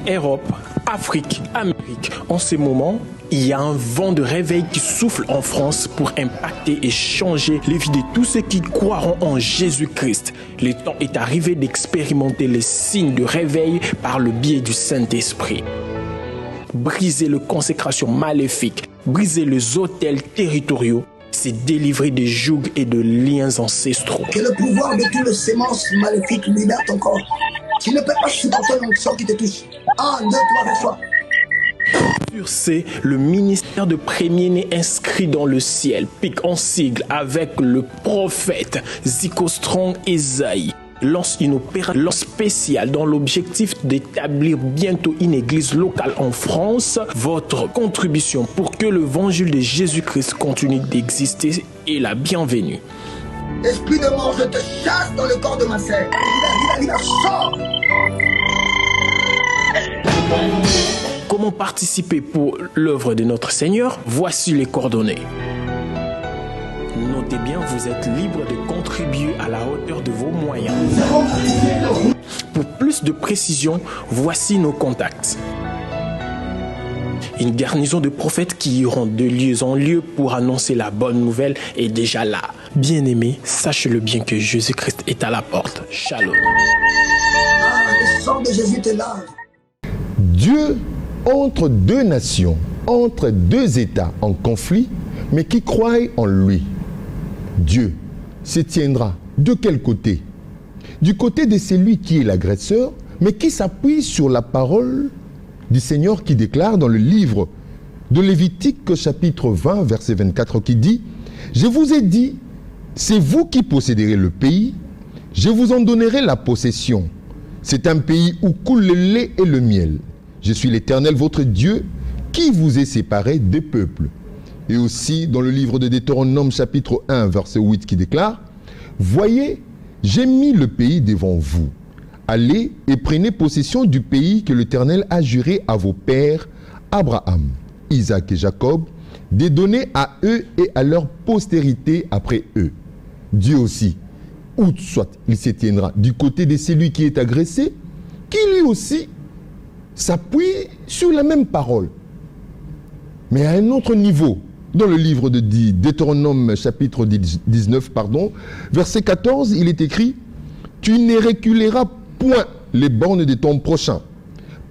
Europe, Afrique, Amérique. En ce moment, il y a un vent de réveil qui souffle en France pour impacter et changer les vies de tous ceux qui croiront en Jésus-Christ. Le temps est arrivé d'expérimenter les signes de réveil par le biais du Saint-Esprit. Briser les consécrations maléfiques, briser les autels territoriaux, c'est délivrer des jougs et de liens ancestraux. Que le pouvoir de toutes les sémences maléfiques libère ton corps. Tu ne peux pas supporter l'onction qui te touche. 1, 2, 3, reçois. Sur ce, le ministère de premier-né inscrit dans le ciel pique en sigle avec le prophète Zico Strong Esaïe lance une opération spéciale dans l'objectif d'établir bientôt une église locale en France. Votre contribution pour que l'évangile de Jésus-Christ continue d'exister est la bienvenue. Esprit de mort, je te chasse dans le corps de ma sœur. Libère, sors. Comment participer pour l'œuvre de notre Seigneur? Voici les coordonnées. Notez bien, vous êtes libre de contribuer à la hauteur de vos moyens. Pour plus de précision, voici nos contacts. Une garnison de prophètes qui iront de lieu en lieu pour annoncer la bonne nouvelle est déjà là. Bien-aimés, sachez-le bien que Jésus-Christ est à la porte. Shalom. Le sang de Jésus te lave. Dieu, entre deux nations, entre deux États en conflit, mais qui croient en lui. Dieu se tiendra de quel côté? Du côté de celui qui est l'agresseur, mais qui s'appuie sur la parole du Seigneur qui déclare dans le livre de Lévitique chapitre 20 verset 24 qui dit « Je vous ai dit, c'est vous qui posséderez le pays, je vous en donnerai la possession. C'est un pays où coule le lait et le miel. Je suis l'Éternel votre Dieu qui vous est séparé des peuples. » Et aussi dans le livre de Deutéronome chapitre 1 verset 8 qui déclare « Voyez, j'ai mis le pays devant vous. Allez et prenez possession du pays que l'Éternel a juré à vos pères, Abraham, Isaac et Jacob, de donner à eux et à leur postérité après eux. » Dieu aussi, où soit il se tiendra du côté de celui qui est agressé, qui lui aussi s'appuie sur la même parole, mais à un autre niveau. Dans le livre de Deutéronome chapitre 19, verset 14, il est écrit « Tu ne reculeras point les bornes de ton prochain,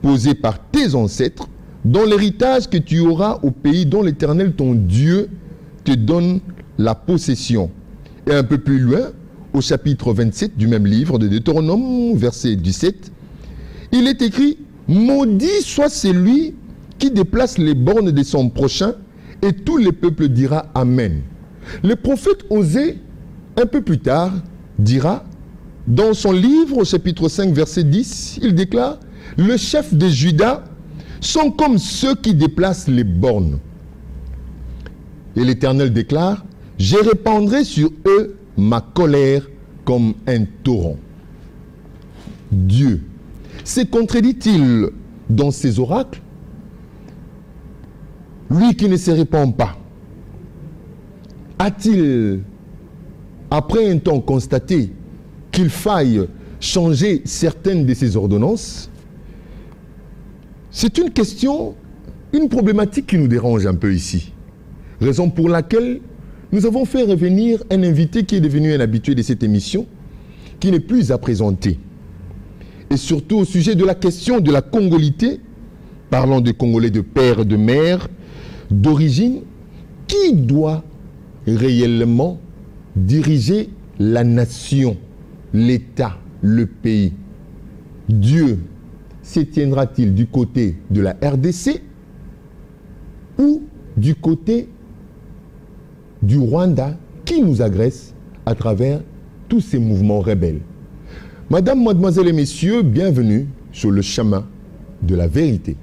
posées par tes ancêtres, dans l'héritage que tu auras au pays dont l'Éternel ton Dieu te donne la possession. » Et un peu plus loin, au chapitre 27 du même livre de Deutéronome, verset 17, il est écrit « Maudit soit celui qui déplace les bornes de son prochain, et tout le peuple dira Amen. » Le prophète Osée, un peu plus tard, dira, dans son livre, au chapitre 5, verset 10, il déclare « Le chef de Juda sont comme ceux qui déplacent les bornes. » Et l'Éternel déclare « Je répandrai sur eux ma colère comme un torrent. » Dieu se contredit-il dans ses oracles? Lui qui ne se répand pas, a-t-il, après un temps, constaté qu'il faille changer certaines de ses ordonnances? C'est une question, une problématique qui nous dérange un peu ici. Raison pour laquelle nous avons fait revenir un invité qui est devenu un habitué de cette émission, qui n'est plus à présenter. Et surtout au sujet de la question de la congolité, parlant des Congolais de père et de mère, d'origine, qui doit réellement diriger la nation, l'État, le pays? Dieu se tiendra-t-il du côté de la RDC ou du côté du Rwanda qui nous agresse à travers tous ces mouvements rebelles? Madame, mademoiselles et messieurs, bienvenue sur le chemin de la vérité.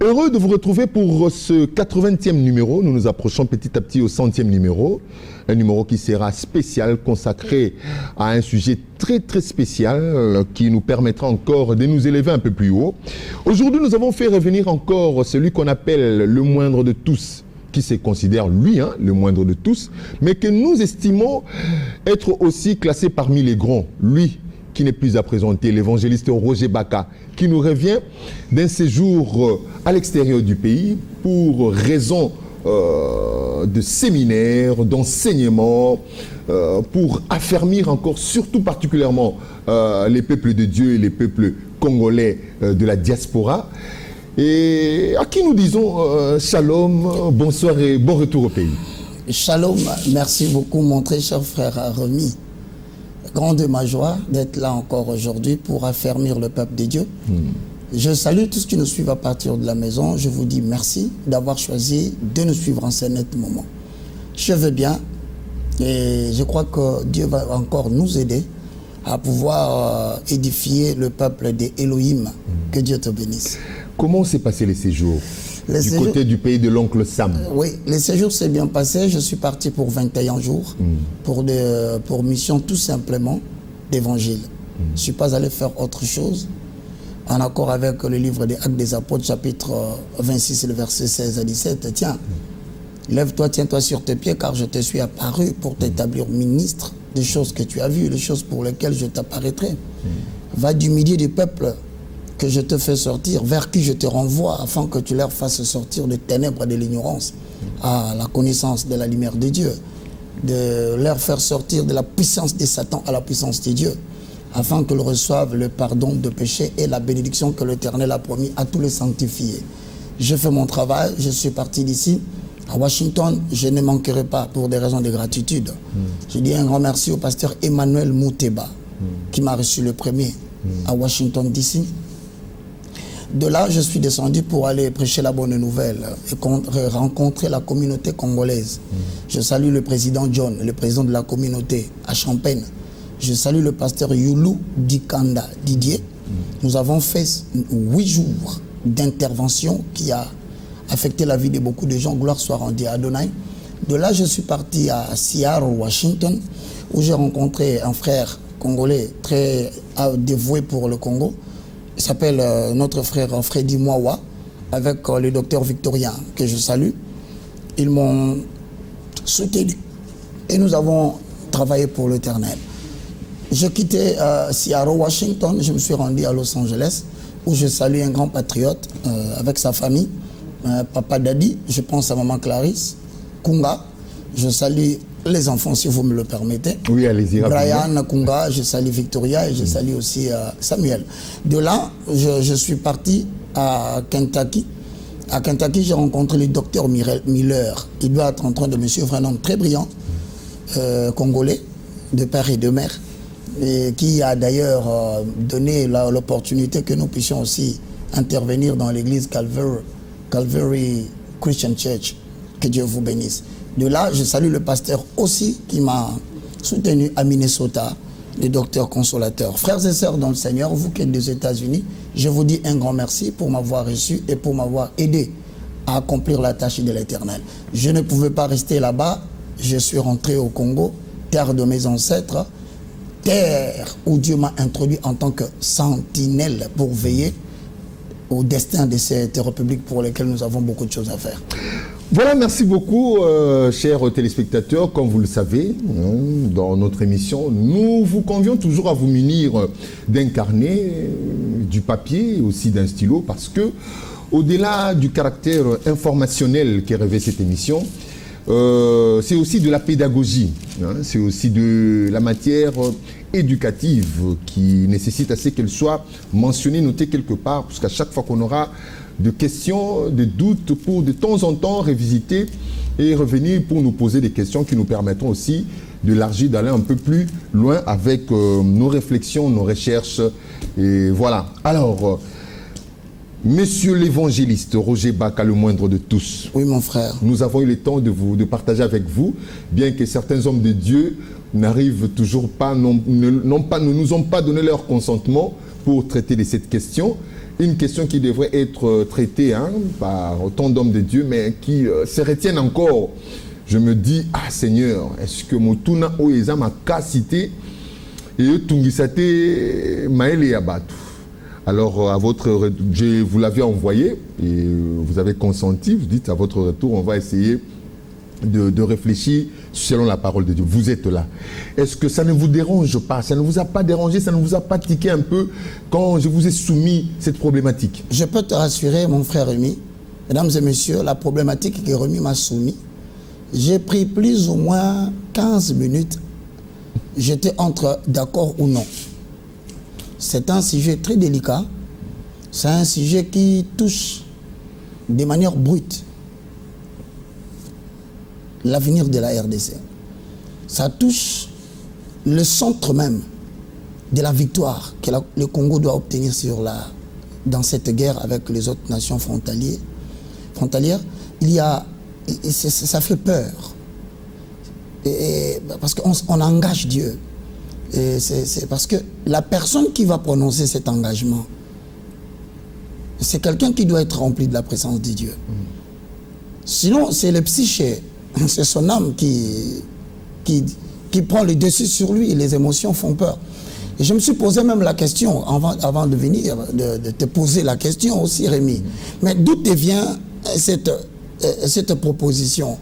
Heureux de vous retrouver pour ce 80e numéro. Nous nous approchons petit à petit au 100e numéro. Un numéro qui sera spécial, consacré à un sujet très très spécial qui nous permettra encore de nous élever un peu plus haut. Aujourd'hui, nous avons fait revenir encore celui qu'on appelle le moindre de tous, qui se considère, lui, le moindre de tous, mais que nous estimons être aussi classé parmi les grands. Lui, qui n'est plus à présenter, l'évangéliste Roger Baka, qui nous revient d'un séjour à l'extérieur du pays pour raison de séminaire, d'enseignement, pour affermir encore, surtout particulièrement, les peuples de Dieu et les peuples congolais de la diaspora. Et à qui nous disons shalom, bonsoir et bon retour au pays. Shalom, merci beaucoup mon très cher frère Rémi. Grande ma joie d'être là encore aujourd'hui pour affermir le peuple de Dieu. Je salue tous ceux qui nous suivent à partir de la maison. Je vous dis merci d'avoir choisi de nous suivre en ce net moment. Je veux bien et je crois que Dieu va encore nous aider à pouvoir édifier le peuple des Elohim. Que Dieu te bénisse. Comment s'est passé les séjours du côté du pays de l'oncle Sam? Oui, les séjours s'est bien passé. Je suis parti pour 21 jours pour mission tout simplement d'évangile. Je ne suis pas allé faire autre chose en accord avec le livre des Actes des Apôtres, chapitre 26, le verset 16 à 17. Tiens, lève-toi, tiens-toi sur tes pieds, car je te suis apparu pour t'établir ministre des choses que tu as vues, les choses pour lesquelles je t'apparaîtrai. Va du milieu du peuple que je te fais sortir, vers qui je te renvoie, afin que tu leur fasses sortir des ténèbres et de l'ignorance à la connaissance de la lumière de Dieu, de leur faire sortir de la puissance de Satan à la puissance de Dieu, afin qu'ils reçoivent le pardon de péché et la bénédiction que l'Éternel a promis à tous les sanctifiés. Je fais mon travail, je suis parti d'ici. À Washington, je ne manquerai pas pour des raisons de gratitude. Je dis un grand merci au pasteur Emmanuel Mouteba, qui m'a reçu le premier à Washington DC. De là, je suis descendu pour aller prêcher la bonne nouvelle et rencontrer la communauté congolaise. Je salue le président John, le président de la communauté à Champagne. Je salue le pasteur Youlou Dikanda Didier. Nous avons fait 8 jours d'intervention qui a affecté la vie de beaucoup de gens. Gloire soit rendue à Adonai. De là, je suis parti à Seattle, Washington, où j'ai rencontré un frère congolais très dévoué pour le Congo. Il s'appelle notre frère Freddy Mwawa, avec le docteur Victorien, que je salue. Ils m'ont soutenu et nous avons travaillé pour l'Éternel. Je quittais Seattle, Washington, je me suis rendu à Los Angeles, où je salue un grand patriote avec sa famille, Papa Daddy, je pense à Maman Clarisse, Kunga, je salue les enfants si vous me le permettez. Oui, allez-y. Brian, Kunga, je salue Victoria et je salue aussi Samuel. De là, je suis parti à Kentucky. À Kentucky, j'ai rencontré le docteur Miller. Il doit être en train de me suivre, un homme très brillant, congolais, de père et de mère, et qui a d'ailleurs donné l'opportunité que nous puissions aussi intervenir dans l'église Calvary Christian Church. Que Dieu vous bénisse. De là, je salue le pasteur aussi qui m'a soutenu à Minnesota, le docteur consolateur. Frères et sœurs dans le Seigneur, vous qui êtes des États-Unis, je vous dis un grand merci pour m'avoir reçu et pour m'avoir aidé à accomplir la tâche de l'Éternel. Je ne pouvais pas rester là-bas. Je suis rentré au Congo, terre de mes ancêtres, terre où Dieu m'a introduit en tant que sentinelle pour veiller au destin de cette république pour laquelle nous avons beaucoup de choses à faire. Voilà, merci beaucoup, chers téléspectateurs. Comme vous le savez, dans notre émission, nous vous convions toujours à vous munir d'un carnet, du papier et aussi d'un stylo, parce que, au-delà du caractère informationnel qui revêt cette émission, c'est aussi de la pédagogie, c'est aussi de la matière éducative qui nécessite assez qu'elle soit mentionnée, notée quelque part, parce qu'à chaque fois qu'on aura de questions, de doutes, pour de temps en temps revisiter et revenir pour nous poser des questions qui nous permettront aussi d'élargir, d'aller un peu plus loin avec nos réflexions, nos recherches. Et voilà. Alors, Monsieur l'évangéliste Roger Baka, le moindre de tous. Oui, mon frère. Nous avons eu le temps de partager avec vous, bien que certains hommes de Dieu n'arrivent toujours pas, ne nous ont pas donné leur consentement pour traiter de cette question. Une question qui devrait être traitée par autant d'hommes de Dieu, mais qui se retiennent encore. Je me dis, ah Seigneur, est-ce que Motuna Oeza m'a cité et Tungisate Maël Yabatu? Alors, vous l'avez envoyé et vous avez consenti. Vous dites à votre retour, on va essayer de réfléchir selon la parole de Dieu. Vous êtes là. Est-ce que ça ne vous dérange pas? Ça ne vous a pas dérangé? Ça ne vous a pas tiqué un peu quand je vous ai soumis cette problématique? Je peux te rassurer, mon frère Rémi. Mesdames et messieurs, la problématique que Rémi m'a soumise, j'ai pris plus ou moins 15 minutes. J'étais entre d'accord ou non. C'est un sujet très délicat. C'est un sujet qui touche de manière brute l'avenir de la RDC. Ça touche le centre même de la victoire que le Congo doit obtenir dans cette guerre avec les autres nations frontalières. Ça fait peur. Parce qu'on engage Dieu. C'est parce que la personne qui va prononcer cet engagement, c'est quelqu'un qui doit être rempli de la présence de Dieu. Sinon, c'est le psyché, c'est son âme qui prend le dessus sur lui, et les émotions font peur. Et je me suis posé même la question, avant de venir, de te poser la question aussi, Rémi. Mais d'où te vient cette proposition?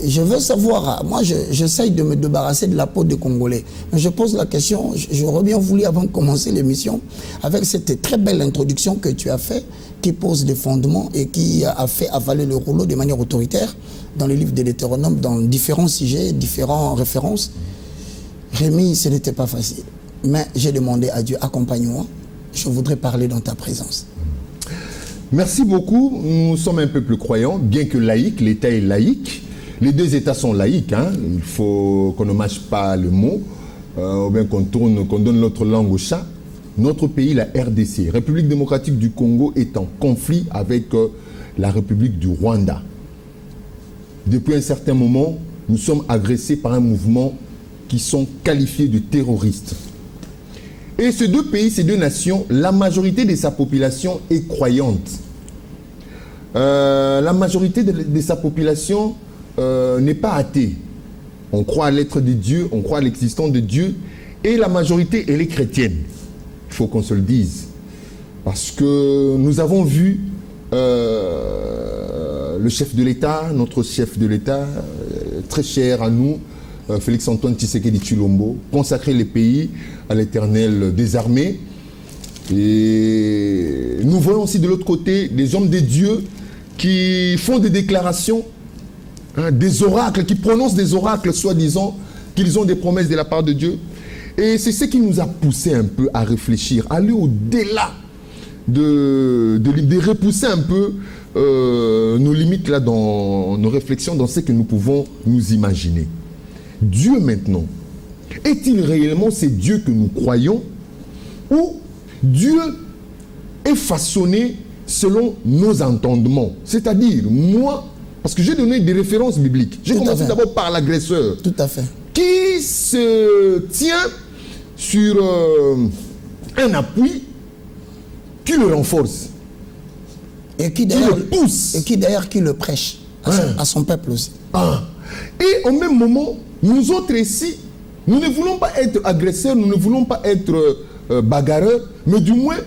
Je veux savoir, moi j'essaye de me débarrasser de la peau des Congolais. Mais je pose la question, j'aurais bien voulu avant de commencer l'émission, avec cette très belle introduction que tu as faite, qui pose des fondements et qui a fait avaler le rouleau de manière autoritaire dans le livre de Deutéronome, dans différents sujets, différentes références. Rémi, ce n'était pas facile. Mais j'ai demandé à Dieu, accompagne-moi, je voudrais parler dans ta présence. Merci beaucoup. Nous sommes un peuple croyant, bien que laïque, l'État est laïque. Les deux États sont laïques, hein. Il faut qu'on ne mâche pas le mot, ou bien qu'on donne l'autre langue au chat. Notre pays, la RDC, République démocratique du Congo, est en conflit avec la République du Rwanda. Depuis un certain moment, nous sommes agressés par un mouvement qui sont qualifiés de terroristes. Et ces deux pays, ces deux nations, la majorité de sa population est croyante. La majorité de sa population n'est pas athée. On croit à l'être de Dieu, on croit à l'existence de Dieu, et la majorité, elle est chrétienne. Il faut qu'on se le dise. Parce que nous avons vu le chef de l'État, notre chef de l'État, très cher à nous, Félix-Antoine Tshisekedi Tshilombo, consacrer les pays à l'Éternel des armées. Et nous voyons aussi de l'autre côté des hommes de Dieu qui font des déclarations, hein, des oracles, qui prononcent des oracles, soi-disant qu'ils ont des promesses de la part de Dieu. Et c'est ce qui nous a poussé un peu à réfléchir, à aller au-delà de repousser un peu nos limites là dans nos réflexions, dans ce que nous pouvons nous imaginer. Dieu maintenant, est-il réellement ce Dieu que nous croyons, ou Dieu est façonné selon nos entendements? C'est-à-dire, moi, parce que j'ai donné des références bibliques, j'ai commencé d'abord par l'agresseur. Tout à fait. Qui se tient sur un appui qui le renforce. Et qui le pousse. Et qui d'ailleurs qui le prêche à son peuple aussi. Et au même moment, nous autres ici, nous ne voulons pas être agresseurs, nous ne voulons pas être bagarreurs, mais du moins,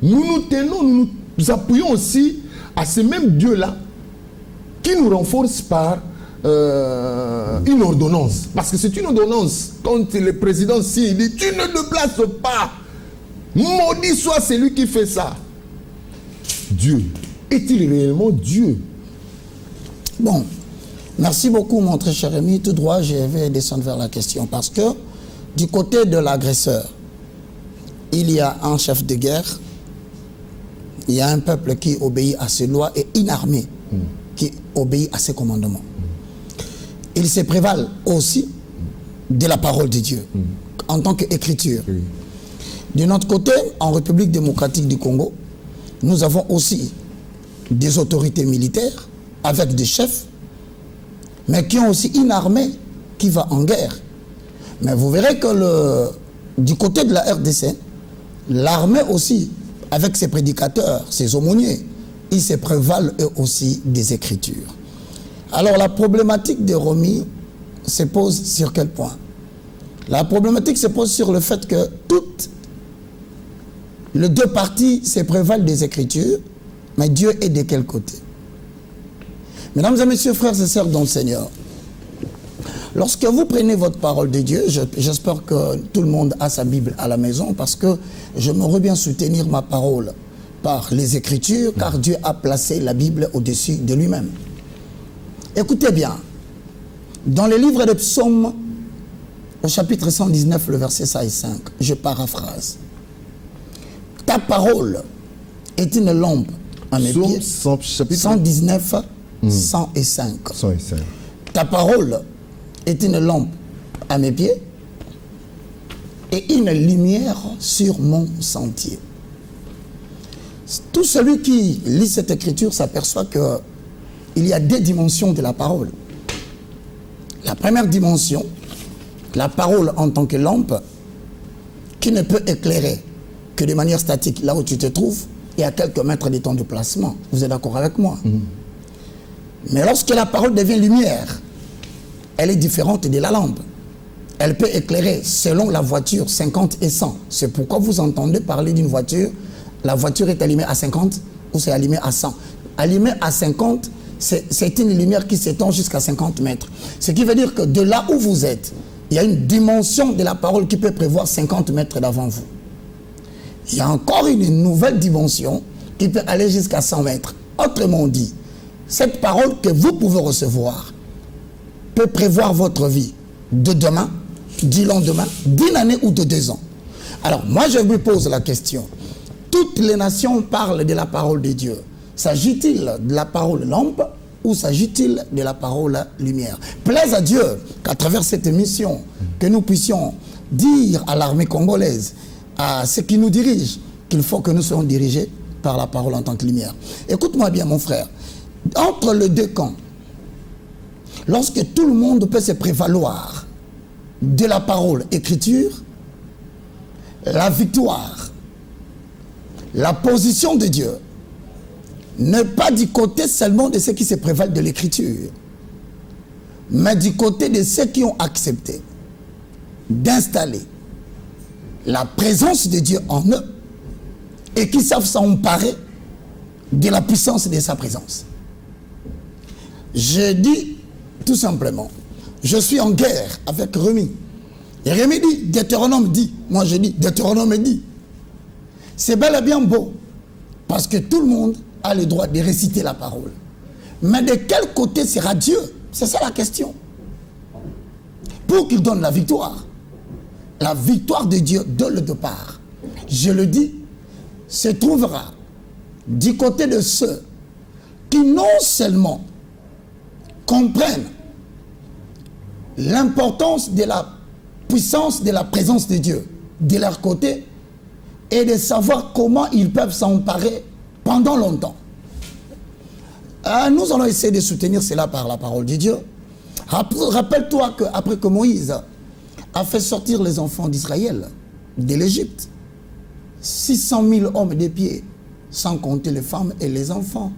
nous nous tenons, nous nous appuyons aussi à ce même Dieu-là qui nous renforce par une ordonnance. Parce que c'est une ordonnance. Quand le président signe, il dit, tu ne te places pas. Maudit soit celui qui fait ça. Dieu. Est-il réellement Dieu? Bon, merci beaucoup mon très cher ami. Tout droit, je vais descendre vers la question. Parce que du côté de l'agresseur, il y a un chef de guerre, il y a un peuple qui obéit à ses lois et une armée qui obéit à ses commandements. Il se prévalent aussi de la parole de Dieu en tant qu'écriture. De notre côté, en République démocratique du Congo, nous avons aussi des autorités militaires avec des chefs, mais qui ont aussi une armée qui va en guerre. Mais vous verrez que du côté de la RDC, l'armée aussi, avec ses prédicateurs, ses aumôniers, ils se prévalent eux aussi des Écritures. Alors la problématique de Romy se pose sur quel point? La problématique se pose sur le fait que toutes les deux parties se prévalent des Écritures, mais Dieu est de quel côté? Mesdames et messieurs, frères et sœurs dans le Seigneur, lorsque vous prenez votre parole de Dieu, j'espère que tout le monde a sa Bible à la maison, parce que j'aimerais bien soutenir ma parole par les Écritures, car Dieu a placé la Bible au-dessus de lui-même. Écoutez bien, dans le livre de Psaumes, au chapitre 119, le verset 5, je paraphrase. Ta parole est une lampe à mes pieds. 119, 105. 105. Ta parole est une lampe à mes pieds et une lumière sur mon sentier. Tout celui qui lit cette écriture s'aperçoit qu'il y a deux dimensions de la parole. La première dimension, la parole en tant que lampe, qui ne peut éclairer que de manière statique là où tu te trouves et à quelques mètres de ton déplacement. Vous êtes d'accord avec moi? Mais lorsque la parole devient lumière, elle est différente de la lampe. Elle peut éclairer selon la voiture 50 et 100. C'est pourquoi vous entendez parler d'une voiture. La voiture est allumée à 50 ou c'est allumé à 100. Allumée à 50, c'est une lumière qui s'étend jusqu'à 50 mètres. Ce qui veut dire que de là où vous êtes, il y a une dimension de la parole qui peut prévoir 50 mètres d'avant vous. Il y a encore une nouvelle dimension qui peut aller jusqu'à 100 mètres. Autrement dit, cette parole que vous pouvez recevoir peut prévoir votre vie de demain, du lendemain, d'une année ou de 2 ans. Alors, moi, je vous pose la question. Toutes les nations parlent de la parole de Dieu. S'agit-il de la parole lampe ou s'agit-il de la parole lumière? Plaise à Dieu qu'à travers cette mission, que nous puissions dire à l'armée congolaise, à ceux qui nous dirigent, qu'il faut que nous soyons dirigés par la parole en tant que lumière. Écoute-moi bien, mon frère. Entre les deux camps, lorsque tout le monde peut se prévaloir de la parole écriture, la victoire, la position de Dieu n'est pas du côté seulement de ceux qui se prévalent de l'écriture, mais du côté de ceux qui ont accepté d'installer la présence de Dieu en eux et qui savent s'emparer de la puissance de sa présence. Je dis tout simplement, je suis en guerre avec Rémi. Et Rémi dit, Deutéronome dit. Moi je dis, Deutéronome dit. C'est bel et bien beau, parce que tout le monde a le droit de réciter la parole. Mais de quel côté sera Dieu? C'est ça la question. Pour qu'il donne la victoire de Dieu dès le départ, je le dis, se trouvera du côté de ceux qui non seulement comprennent l'importance de la puissance de la présence de Dieu de leur côté et de savoir comment ils peuvent s'emparer pendant longtemps. Nous allons essayer de soutenir cela par la parole de Dieu. Rappelle-toi qu'après que Moïse a fait sortir les enfants d'Israël de l'Égypte, 600 000 hommes de pied, sans compter les femmes et les enfants,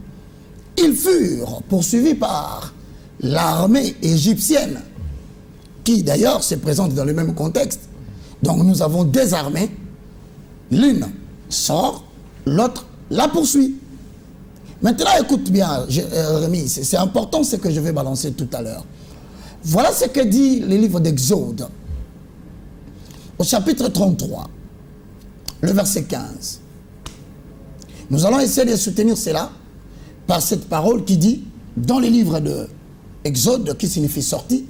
ils furent poursuivis par l'armée égyptienne, qui d'ailleurs se présente dans le même contexte. Donc nous avons deux armées, l'une sort, l'autre la poursuit. Maintenant écoute bien, Rémi, c'est important ce que je vais balancer tout à l'heure. Voilà ce que dit le livre d'Exode, au chapitre 33, le verset 15. Nous allons essayer de soutenir cela par cette parole qui dit, dans le livre de Exode, qui signifie sortie,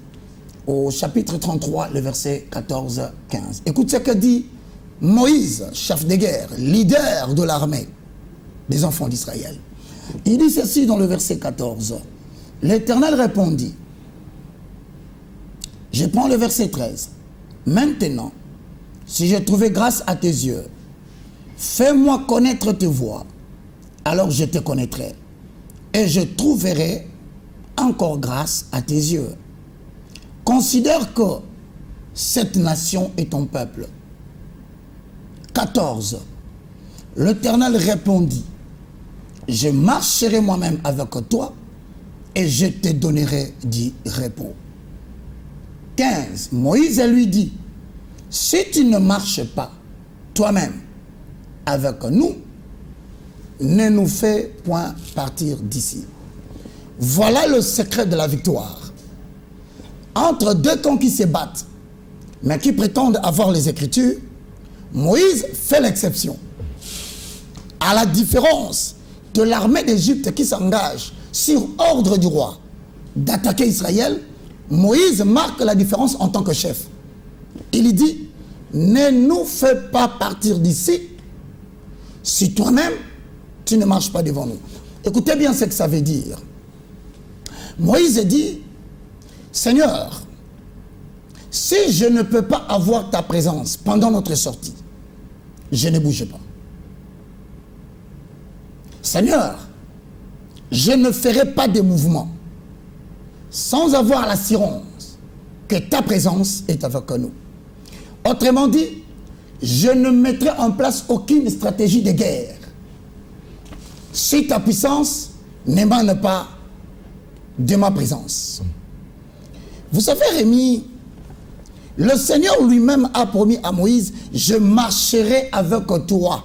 au chapitre 33, le verset 14-15. Écoute ce que dit Moïse, chef de guerre, leader de l'armée des enfants d'Israël. Il dit ceci dans le verset 14. L'Éternel répondit, je prends le verset 13. Maintenant, si j'ai trouvé grâce à tes yeux, fais-moi connaître tes voies, alors je te connaîtrai, et je trouverai encore grâce à tes yeux. Considère que cette nation est ton peuple. 14. L'Éternel répondit, je marcherai moi-même avec toi et je te donnerai du repos. 15. Moïse lui dit, si tu ne marches pas toi-même avec nous, ne nous fait point partir d'ici. Voilà le secret de la victoire. Entre deux camps qui se battent, mais qui prétendent avoir les Écritures, Moïse fait l'exception. À la différence de l'armée d'Égypte qui s'engage sur ordre du roi d'attaquer Israël, Moïse marque la différence en tant que chef. Il dit, ne nous fais pas partir d'ici si toi-même tu ne marches pas devant nous. Écoutez bien ce que ça veut dire. Moïse dit, Seigneur, si je ne peux pas avoir ta présence pendant notre sortie, je ne bouge pas. Seigneur, je ne ferai pas de mouvement sans avoir l'assurance que ta présence est avec nous. Autrement dit, je ne mettrai en place aucune stratégie de guerre si ta puissance n'émane pas de ma présence. Vous savez, Rémi, le Seigneur lui-même a promis à Moïse, je marcherai avec toi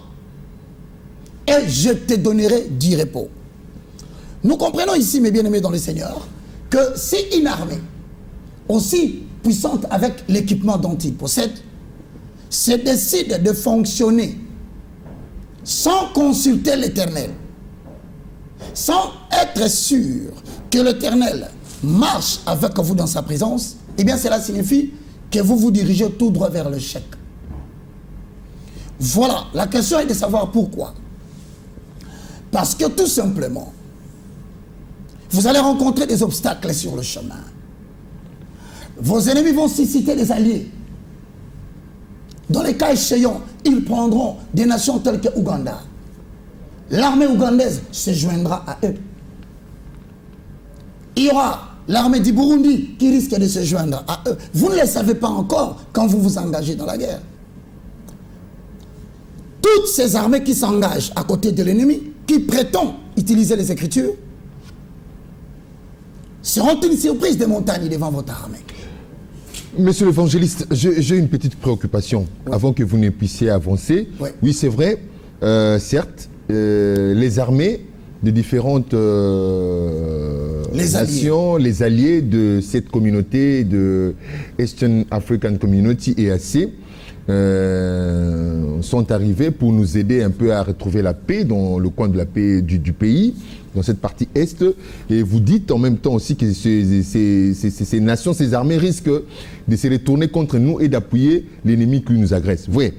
et je te donnerai du repos. Nous comprenons ici, mes bien-aimés dans le Seigneur, que si une armée aussi puissante avec l'équipement dont il possède se décide de fonctionner sans consulter l'Éternel, sans être sûr que l'Éternel marche avec vous dans sa présence, eh bien cela signifie que vous vous dirigez tout droit vers l'échec. Voilà, la question est de savoir pourquoi. Parce que tout simplement, vous allez rencontrer des obstacles sur le chemin. Vos ennemis vont susciter des alliés. Dans les cas échéants, ils prendront des nations telles que Ouganda. L'armée ougandaise se joindra à eux. Il y aura l'armée du Burundi qui risque de se joindre à eux. Vous ne le savez pas encore quand vous vous engagez dans la guerre. Toutes ces armées qui s'engagent à côté de l'ennemi, qui prétend utiliser les Écritures, seront une surprise des montagnes devant votre armée. Monsieur l'évangéliste, j'ai une petite préoccupation avant que vous ne puissiez avancer. Oui, c'est vrai, certes, les armées de différentes nations, les alliés de cette communauté de Eastern African Community, EAC, sont arrivés pour nous aider un peu à retrouver la paix dans le coin de la paix du pays, dans cette partie Est. Et vous dites en même temps aussi que ces nations, ces armées risquent de se retourner contre nous et d'appuyer l'ennemi qui nous agresse. Vous voyez,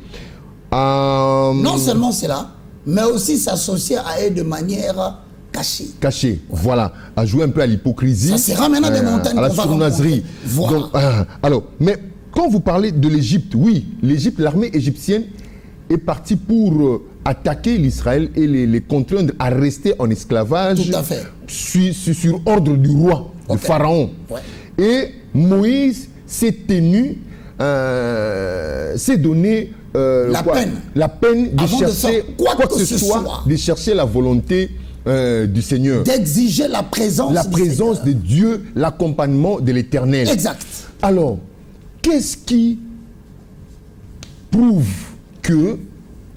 non seulement cela, mais aussi s'associer à eux de manière cachée. Cachée, voilà. À jouer un peu à l'hypocrisie. Ça sera maintenant des montagnes à la sournoiserie. Voilà. Donc, alors, mais quand vous parlez de l'Égypte, oui, l'Égypte, l'armée égyptienne est partie pour attaquer l'Israël et les contraindre à rester en esclavage. Tout à fait. Sur ordre du roi, du pharaon. Ouais. Et Moïse s'est tenu, s'est donné la peine de chercher quoi que ce soit, de chercher la volonté du Seigneur. D'exiger la présence de Dieu, l'accompagnement de l'Éternel. Exact. Alors, qu'est-ce qui prouve que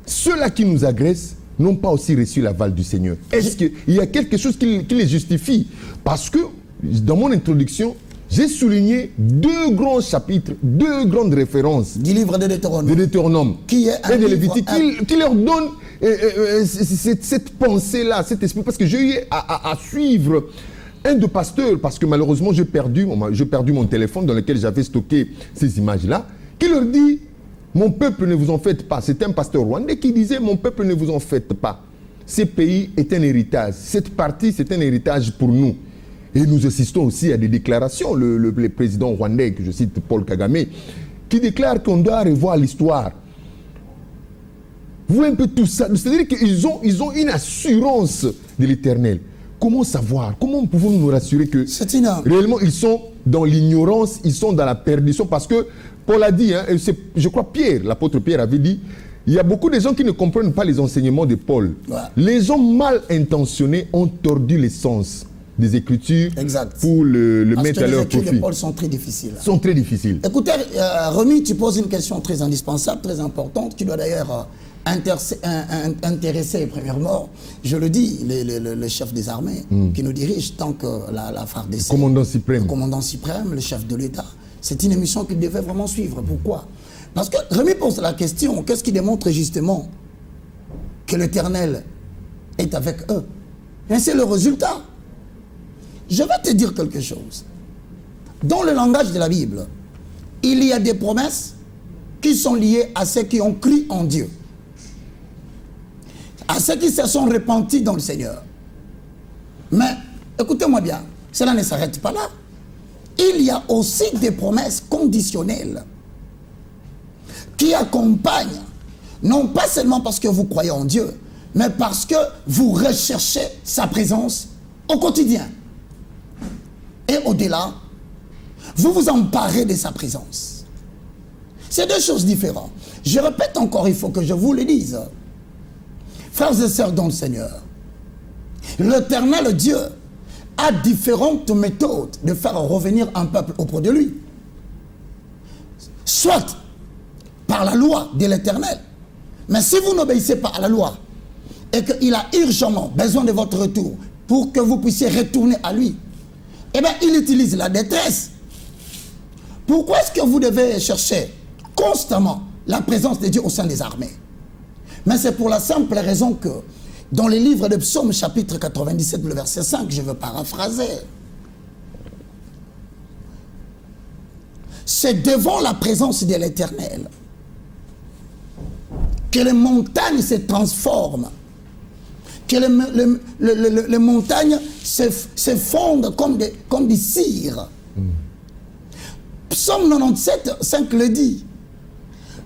ceux-là qui nous agressent n'ont pas aussi reçu l'aval du Seigneur? Est-ce qu'il y a quelque chose qui les justifie? Parce que, dans mon introduction, j'ai souligné deux grands chapitres, deux grandes références du livre de Deutéronome, qui est et de Lévitique, qui leur donne cette pensée-là, cet esprit. Parce que j'ai eu à suivre un de pasteurs, parce que malheureusement j'ai perdu mon téléphone dans lequel j'avais stocké ces images-là, qui leur dit: mon peuple, ne vous en faites pas. C'est un pasteur rwandais qui disait: mon peuple, ne vous en faites pas. Ce pays est un héritage. Cette partie, c'est un héritage pour nous. Et nous assistons aussi à des déclarations. Le président rwandais, que je cite, Paul Kagame, qui déclare qu'on doit revoir l'histoire. Vous voyez un peu tout ça. C'est-à-dire qu'ils ont une assurance de l'Éternel. Comment savoir? Comment pouvons-nous nous rassurer que réellement ils sont dans l'ignorance, ils sont dans la perdition? Parce que Paul a dit, je crois Pierre, l'apôtre Pierre avait dit, il y a beaucoup de gens qui ne comprennent pas les enseignements de Paul. Ouais. Les hommes mal intentionnés ont tordu les sens des Écritures pour le mettre à leur profit. Les écrits de Paul sont très difficiles. Sont très difficiles. Écoutez, Rémi, tu poses une question très indispensable, très importante, qui doit d'ailleurs intéresser, premièrement, je le dis, le chef des armées qui nous dirige, tant que la FARDC, Commandant suprême. le commandant suprême, le chef de l'État, c'est une émission qu'il devait vraiment suivre. Pourquoi? Parce que Rémi pose la question, qu'est-ce qui démontre justement que l'Éternel est avec eux? Et c'est le résultat. Je vais te dire quelque chose. Dans le langage de la Bible, il y a des promesses qui sont liées à ceux qui ont cru en Dieu, à ceux qui se sont repentis dans le Seigneur. Mais écoutez-moi bien, cela ne s'arrête pas là. Il y a aussi des promesses conditionnelles qui accompagnent, non pas seulement parce que vous croyez en Dieu, mais parce que vous recherchez sa présence au quotidien. Et au-delà, vous vous emparez de sa présence. C'est deux choses différentes. Je répète encore, il faut que je vous le dise. Frères et sœurs dans le Seigneur, l'Éternel Dieu a différentes méthodes de faire revenir un peuple auprès de lui. Soit par la loi de l'Éternel. Mais si vous n'obéissez pas à la loi et qu'il a urgemment besoin de votre retour pour que vous puissiez retourner à lui, eh bien, il utilise la détresse. Pourquoi est-ce que vous devez chercher constamment la présence de Dieu au sein des armées? Mais c'est pour la simple raison que dans les livres de Psaume chapitre 97, le verset 5, je veux paraphraser. C'est devant la présence de l'Éternel que les montagnes se transforment, que les montagnes se fondent comme des cires. Psaume 97, 5 le dit.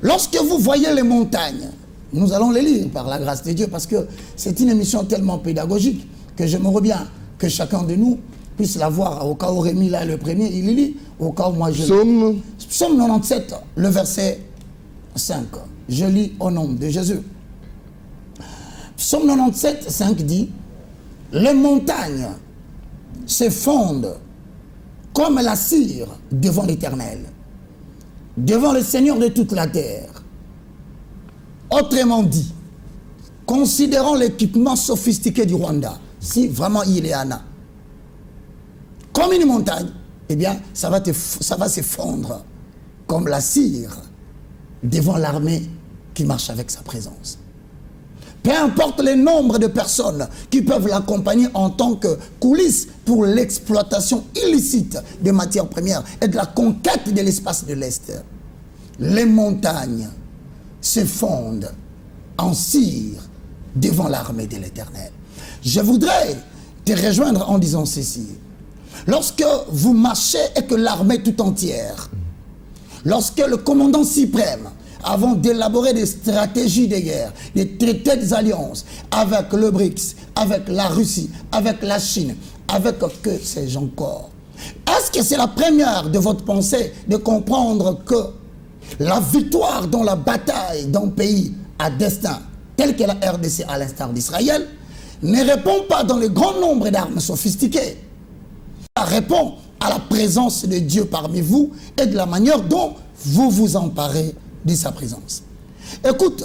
Lorsque vous voyez les montagnes, nous allons les lire par la grâce de Dieu parce que c'est une émission tellement pédagogique que j'aimerais bien que chacun de nous puisse la voir. Au cas où Rémi là le premier, il lit. Au cas où moi je lis. Psaume 97, le verset 5. Je lis au nom de Jésus. Psaume 97, 5 dit: les montagnes se fondent comme la cire devant l'Éternel, devant le Seigneur de toute la terre. Autrement dit, considérons l'équipement sophistiqué du Rwanda, si vraiment il est Anna, comme une montagne, eh bien, ça va se fondre comme la cire devant l'armée qui marche avec sa présence. Peu importe le nombre de personnes qui peuvent l'accompagner en tant que coulisses pour l'exploitation illicite des matières premières et de la conquête de l'espace de l'Est, les montagnes se fondent en cire devant l'armée de l'Éternel. Je voudrais te rejoindre en disant ceci. Lorsque vous marchez et que l'armée tout entière, lorsque le commandant suprême, avant d'élaborer des stratégies de guerre, des traités d'alliance avec le BRICS, avec la Russie, avec la Chine, avec que sais-je encore, est-ce que c'est la première de votre pensée de comprendre que la victoire dans la bataille d'un pays à destin, tel que la RDC à l'instar d'Israël, ne répond pas dans le grand nombre d'armes sophistiquées? Ça répond à la présence de Dieu parmi vous et de la manière dont vous vous emparez de sa présence. Écoute,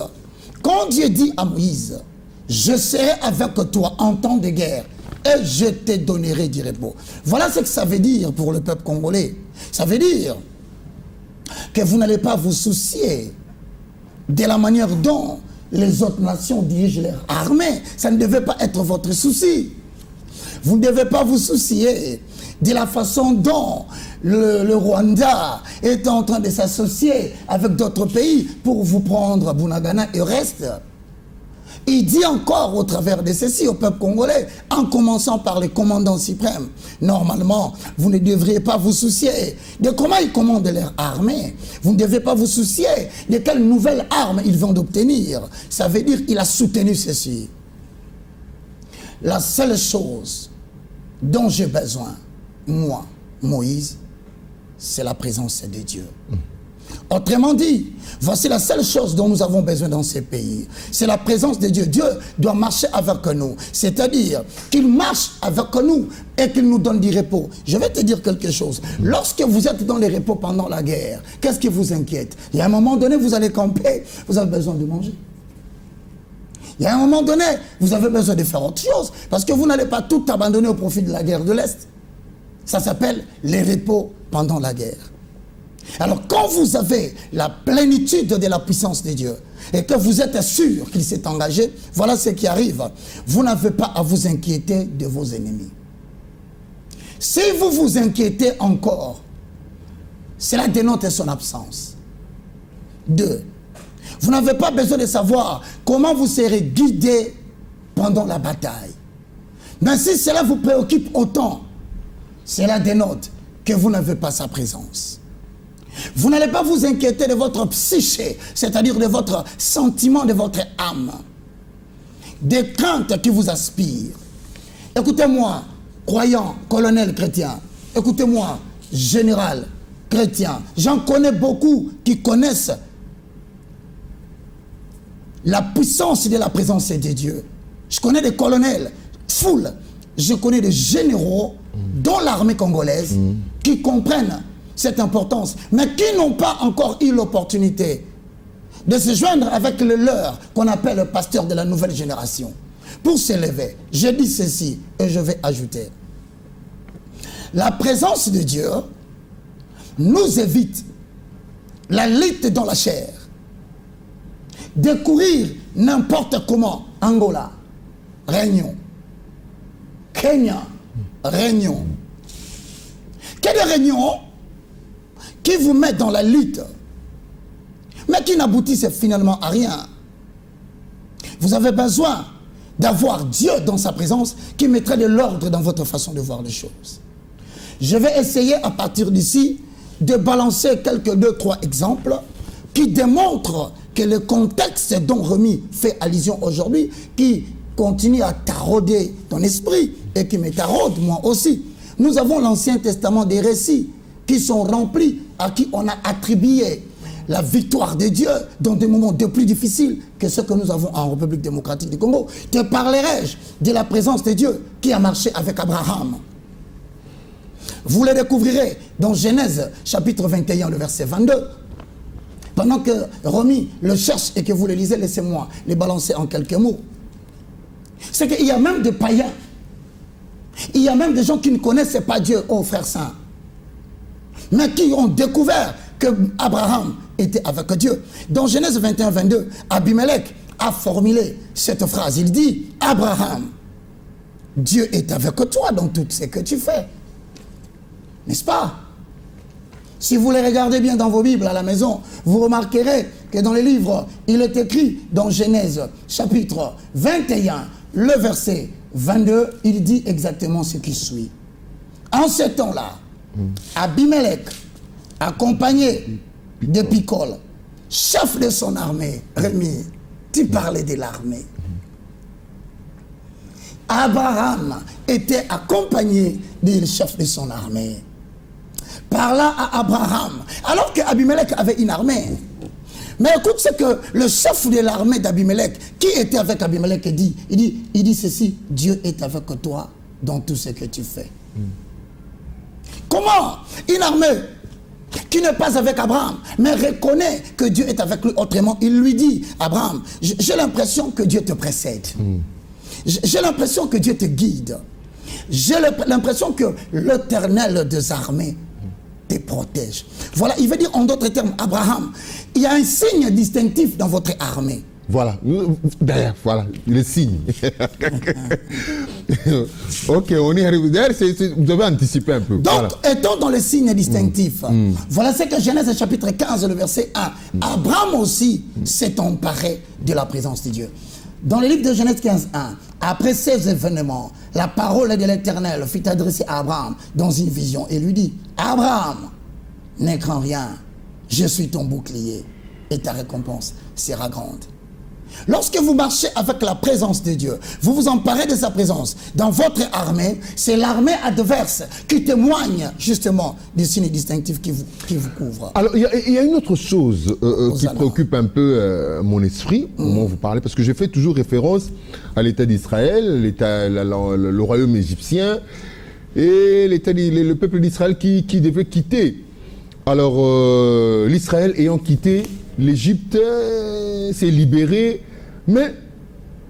quand Dieu dit à Moïse: je serai avec toi en temps de guerre et je te donnerai du repos. Voilà ce que ça veut dire pour le peuple congolais. Ça veut dire que vous n'allez pas vous soucier de la manière dont les autres nations dirigent leur armée. Ça ne devait pas être votre souci. Vous ne devez pas vous soucier de la façon dont le Rwanda est en train de s'associer avec d'autres pays pour vous prendre Bunagana et reste. Il dit encore au travers de ceci au peuple congolais, en commençant par les commandants suprêmes: normalement, vous ne devriez pas vous soucier de comment ils commandent leur armée. Vous ne devez pas vous soucier de quelles nouvelles armes ils vont obtenir. Ça veut dire qu'il a soutenu ceci. La seule chose dont j'ai besoin, moi, Moïse, c'est la présence de Dieu. Autrement dit, voici la seule chose dont nous avons besoin dans ces pays. C'est la présence de Dieu. Dieu doit marcher avec nous. C'est-à-dire qu'il marche avec nous et qu'il nous donne du repos. Je vais te dire quelque chose. Lorsque vous êtes dans les repos pendant la guerre, qu'est-ce qui vous inquiète? Il y a un moment donné, vous allez camper, vous avez besoin de manger. Il y a un moment donné, vous avez besoin de faire autre chose. Parce que vous n'allez pas tout abandonner au profit de la guerre de l'Est. Ça s'appelle les repos pendant la guerre. Alors quand vous avez la plénitude de la puissance de Dieu et que vous êtes sûr qu'il s'est engagé, voilà ce qui arrive. Vous n'avez pas à vous inquiéter de vos ennemis. Si vous vous inquiétez encore, cela dénote son absence. 2. Vous n'avez pas besoin de savoir comment vous serez guidé pendant la bataille. Mais si cela vous préoccupe autant, cela dénote que vous n'avez pas sa présence. Vous n'allez pas vous inquiéter de votre psyché, c'est-à-dire de votre sentiment, de votre âme, des craintes qui vous aspirent. Écoutez-moi, croyant, colonel chrétien, écoutez-moi, général chrétien. J'en connais beaucoup qui connaissent la puissance de la présence de Dieu. Je connais des colonels, foule. Je connais des généraux dans l'armée congolaise qui comprennent cette importance, mais qui n'ont pas encore eu l'opportunité de se joindre avec le leur qu'on appelle le pasteur de la nouvelle génération. Pour s'élever, je dis ceci et je vais ajouter. La présence de Dieu nous évite la lutte dans la chair, de courir n'importe comment. Angola, Réunion, Kenya, Réunion. Quelle réunion qui vous met dans la lutte, mais qui n'aboutissent finalement à rien. Vous avez besoin d'avoir Dieu dans sa présence qui mettrait de l'ordre dans votre façon de voir les choses. Je vais essayer à partir d'ici de balancer quelques 2-3 exemples qui démontrent que le contexte dont Rémi fait allusion aujourd'hui, qui continue à tarauder ton esprit et qui me taraude moi aussi. Nous avons l'Ancien Testament des récits qui sont remplis, à qui on a attribué la victoire de Dieu dans des moments de plus difficiles que ceux que nous avons en République démocratique du Congo. Te parlerai-je de la présence de Dieu qui a marché avec Abraham. Vous le découvrirez dans Genèse chapitre 21, le verset 22. Pendant que Romy le cherche et que vous le lisez, laissez-moi les balancer en quelques mots. C'est qu'il y a même des païens. Il y a même des gens qui ne connaissaient pas Dieu, oh frère saint, mais qui ont découvert que Abraham était avec Dieu. Dans Genèse 21, 22, Abimelech a formulé cette phrase. Il dit, Abraham, Dieu est avec toi dans tout ce que tu fais. N'est-ce pas? Si vous les regardez bien dans vos Bibles à la maison, vous remarquerez que dans les livres, il est écrit dans Genèse chapitre 21, le verset 22, il dit exactement ce qui suit. En ce temps-là, Abimelech, accompagné de Picol, chef de son armée, Rémi, tu parlais de l'armée. Abraham était accompagné du chef de son armée. Parla à Abraham, alors qu'Abimelech avait une armée. Mais écoute ce que le chef de l'armée d'Abimelech, qui était avec Abimelech, dit. Il dit ceci, Dieu est avec toi dans tout ce que tu fais. Comment une armée qui n'est pas avec Abraham, mais reconnaît que Dieu est avec lui autrement, il lui dit, Abraham, j'ai l'impression que Dieu te précède. J'ai l'impression que Dieu te guide. J'ai l'impression que l'Éternel des armées te protège. Voilà, il veut dire en d'autres termes, Abraham, il y a un signe distinctif dans votre armée. Voilà, derrière, voilà, le signe. Ok, on y arrive. D'ailleurs, vous devez anticiper un peu. Donc, voilà. Étant dans le signe distinctif, voilà ce que Genèse chapitre 15, le verset 1. Abraham aussi s'est emparé de la présence de Dieu. Dans le livre de Genèse 15, 1, après ces événements, la parole de l'Éternel fut adressée à Abraham dans une vision et lui dit, Abraham, ne crains rien, je suis ton bouclier et ta récompense sera grande. Lorsque vous marchez avec la présence de Dieu, vous vous emparez de sa présence. Dans votre armée, c'est l'armée adverse qui témoigne justement des signes distinctifs qui vous couvrent. Alors, il y a une autre chose qui préoccupe un peu mon esprit, au moment où vous parlez, parce que je fais toujours référence à l'État d'Israël, le royaume égyptien, et le peuple d'Israël qui devait quitter. Alors, l'Israël ayant quitté, l'Égypte s'est libérée, mais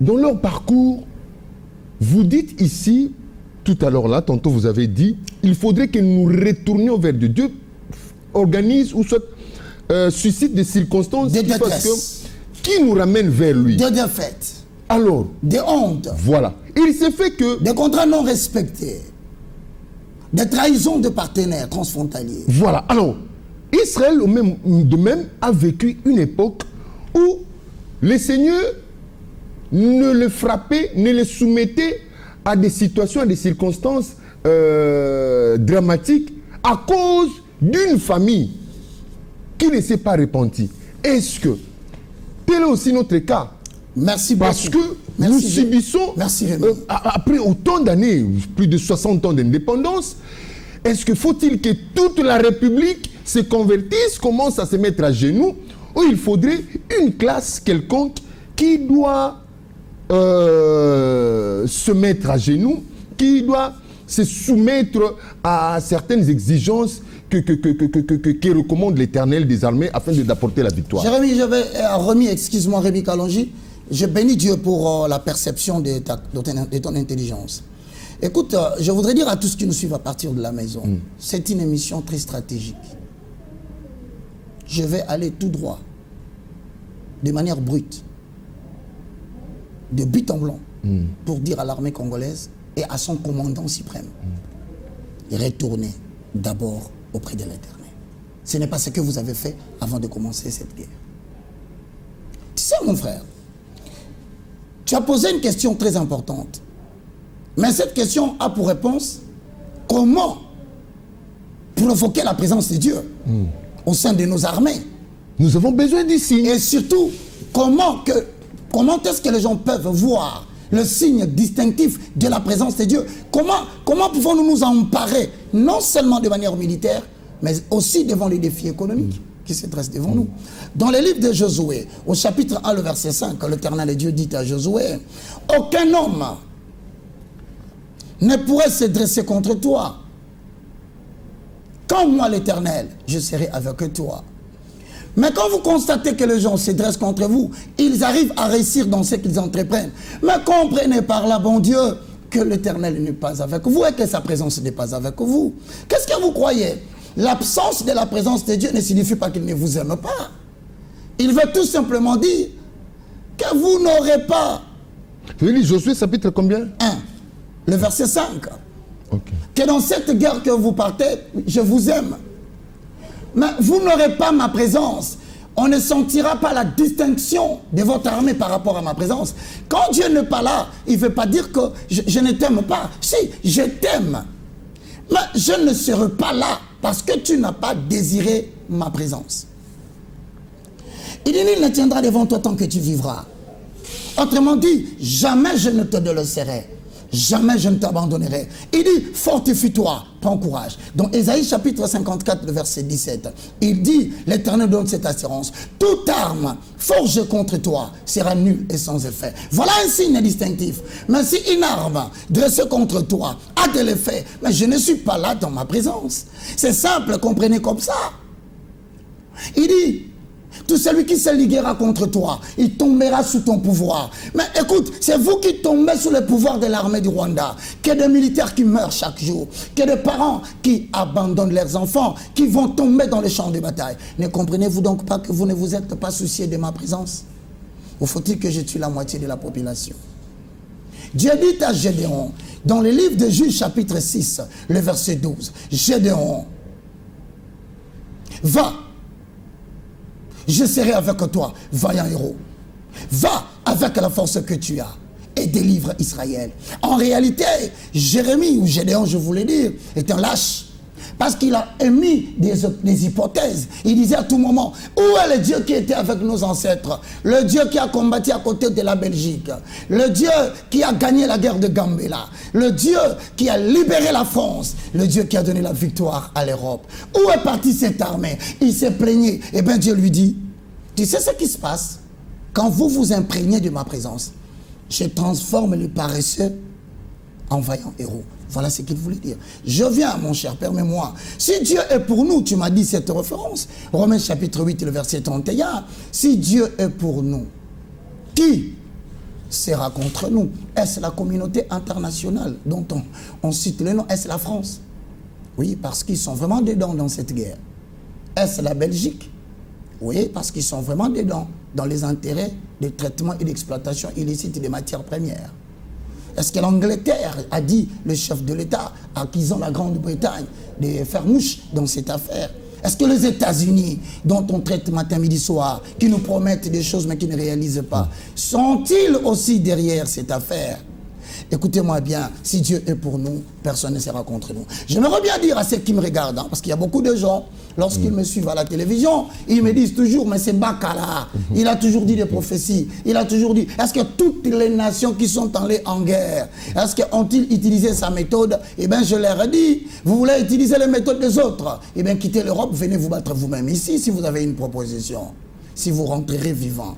dans leur parcours, vous dites ici, tout à l'heure là, tantôt vous avez dit, il faudrait que nous retournions vers Dieu. Dieu organise ou soit suscite des circonstances qui nous ramènent vers lui. Des défaites. Alors, des hontes. Voilà. Il s'est fait que... Des contrats non respectés. Des trahisons de partenaires transfrontaliers. Voilà. Alors, Israël, de même, a vécu une époque où les seigneurs ne le frappaient, ne le soumettaient à des situations, à des circonstances dramatiques à cause d'une famille qui ne s'est pas repentie. Est-ce que tel est aussi notre cas? Merci beaucoup. Parce que nous subissons, après autant d'années, plus de 60 ans d'indépendance, est-ce que faut-il que toute la République se convertisse, commence à se mettre à genoux, ou il faudrait une classe quelconque qui doit se mettre à genoux, qui doit se soumettre à certaines exigences que recommande l'Éternel des armées afin d'apporter la victoire. Jérémie, j'avais remis, excuse-moi Rémi Kalonji, je bénis Dieu pour la perception de ton intelligence. Écoute, je voudrais dire à tous qui nous suivent à partir de la maison, c'est une émission très stratégique. Je vais aller tout droit, de manière brute, de but en blanc, pour dire à l'armée congolaise et à son commandant suprême, retournez d'abord auprès de l'Éternel. Ce n'est pas ce que vous avez fait avant de commencer cette guerre. Tu sais, mon frère, tu as posé une question très importante. Mais cette question a pour réponse comment provoquer la présence de Dieu au sein de nos armées. Nous avons besoin d'ici. Et surtout, comment est-ce que les gens peuvent voir le signe distinctif de la présence de Dieu? Comment pouvons-nous nous emparer, non seulement de manière militaire, mais aussi devant les défis économiques qui se dressent devant nous. Dans le livre de Josué, au chapitre 1, le verset 5, l'Éternel Dieu dit à Josué, « Aucun homme ne pourrait se dresser contre toi. Quand moi, l'Éternel, je serai avec toi. » Mais quand vous constatez que les gens se dressent contre vous, ils arrivent à réussir dans ce qu'ils entreprennent. Mais comprenez par là, bon Dieu, que l'Éternel n'est pas avec vous et que sa présence n'est pas avec vous. Qu'est-ce que vous croyez? L'absence de la présence de Dieu ne signifie pas qu'il ne vous aime pas. Il veut tout simplement dire que vous n'aurez pas... Vous voyez, Josué chapitre combien? 1, le verset 5. Okay. Que dans cette guerre que vous partez, je vous aime. Mais vous n'aurez pas ma présence. On ne sentira pas la distinction de votre armée par rapport à ma présence. Quand Dieu n'est pas là, il ne veut pas dire que je ne t'aime pas. Si, je t'aime. Mais je ne serai pas là parce que tu n'as pas désiré ma présence. Il dit, il ne tiendra devant toi tant que tu vivras. Autrement dit, jamais je ne te délaisserai. Jamais je ne t'abandonnerai. Il dit, fortifie-toi, prends courage. Dans Ésaïe chapitre 54, le verset 17, il dit, l'Éternel donne cette assurance. Toute arme forgée contre toi sera nulle et sans effet. Voilà un signe distinctif. Mais si une arme dressée contre toi a de l'effet, mais je ne suis pas là dans ma présence. C'est simple, comprenez comme ça. Il dit, tout celui qui se liguera contre toi, il tombera sous ton pouvoir. Mais écoute, c'est vous qui tombez sous le pouvoir de l'armée du Rwanda. Que des militaires qui meurent chaque jour. Que des parents qui abandonnent leurs enfants, qui vont tomber dans les champs de bataille. Ne comprenez-vous donc pas que vous ne vous êtes pas soucié de ma présence? Ou faut-il que je tue la moitié de la population? Dieu dit à Gédéon, dans le livre de Juges chapitre 6, le verset 12, Gédéon, va. Je serai avec toi, vaillant héros. Va avec la force que tu as et délivre Israël. En réalité, Jérémie, ou Gédéon, je voulais dire, est un lâche. Parce qu'il a émis des hypothèses. Il disait à tout moment, où est le Dieu qui était avec nos ancêtres? Le Dieu qui a combattu à côté de la Belgique. Le Dieu qui a gagné la guerre de Gambela. Le Dieu qui a libéré la France. Le Dieu qui a donné la victoire à l'Europe. Où est partie cette armée? Il s'est plaigné. Et bien Dieu lui dit, tu sais ce qui se passe? Quand vous vous imprégnez de ma présence, je transforme les paresseux en vaillants héros. Voilà ce qu'il voulait dire. Je viens, mon cher, permets-moi. Si Dieu est pour nous, tu m'as dit cette référence, Romains chapitre 8, le verset 31, si Dieu est pour nous, qui sera contre nous. Est-ce la communauté internationale dont on cite le nom? Est-ce la France? Oui, parce qu'ils sont vraiment dedans dans cette guerre. Est-ce la Belgique? Oui, parce qu'ils sont vraiment dedans dans les intérêts de traitement et d'exploitation illicite des matières premières. Est-ce que l'Angleterre a dit, le chef de l'État, accusant la Grande-Bretagne de faire mouche dans cette affaire? Est-ce que les États-Unis, dont on traite matin, midi, soir, qui nous promettent des choses mais qui ne réalisent pas, sont-ils aussi derrière cette affaire? Écoutez-moi bien, si Dieu est pour nous, personne ne sera contre nous. J'aimerais bien dire à ceux qui me regardent, parce qu'il y a beaucoup de gens, lorsqu'ils me suivent à la télévision, ils me disent toujours, mais c'est Bakala, il a toujours dit des prophéties, il a toujours dit, est-ce que toutes les nations qui sont allées en guerre, est-ce qu'ont-ils utilisé sa méthode? Eh bien, je leur ai dit, vous voulez utiliser les méthodes des autres? Eh bien, quittez l'Europe, venez vous battre vous-même ici, si vous avez une proposition, si vous rentrerez vivant.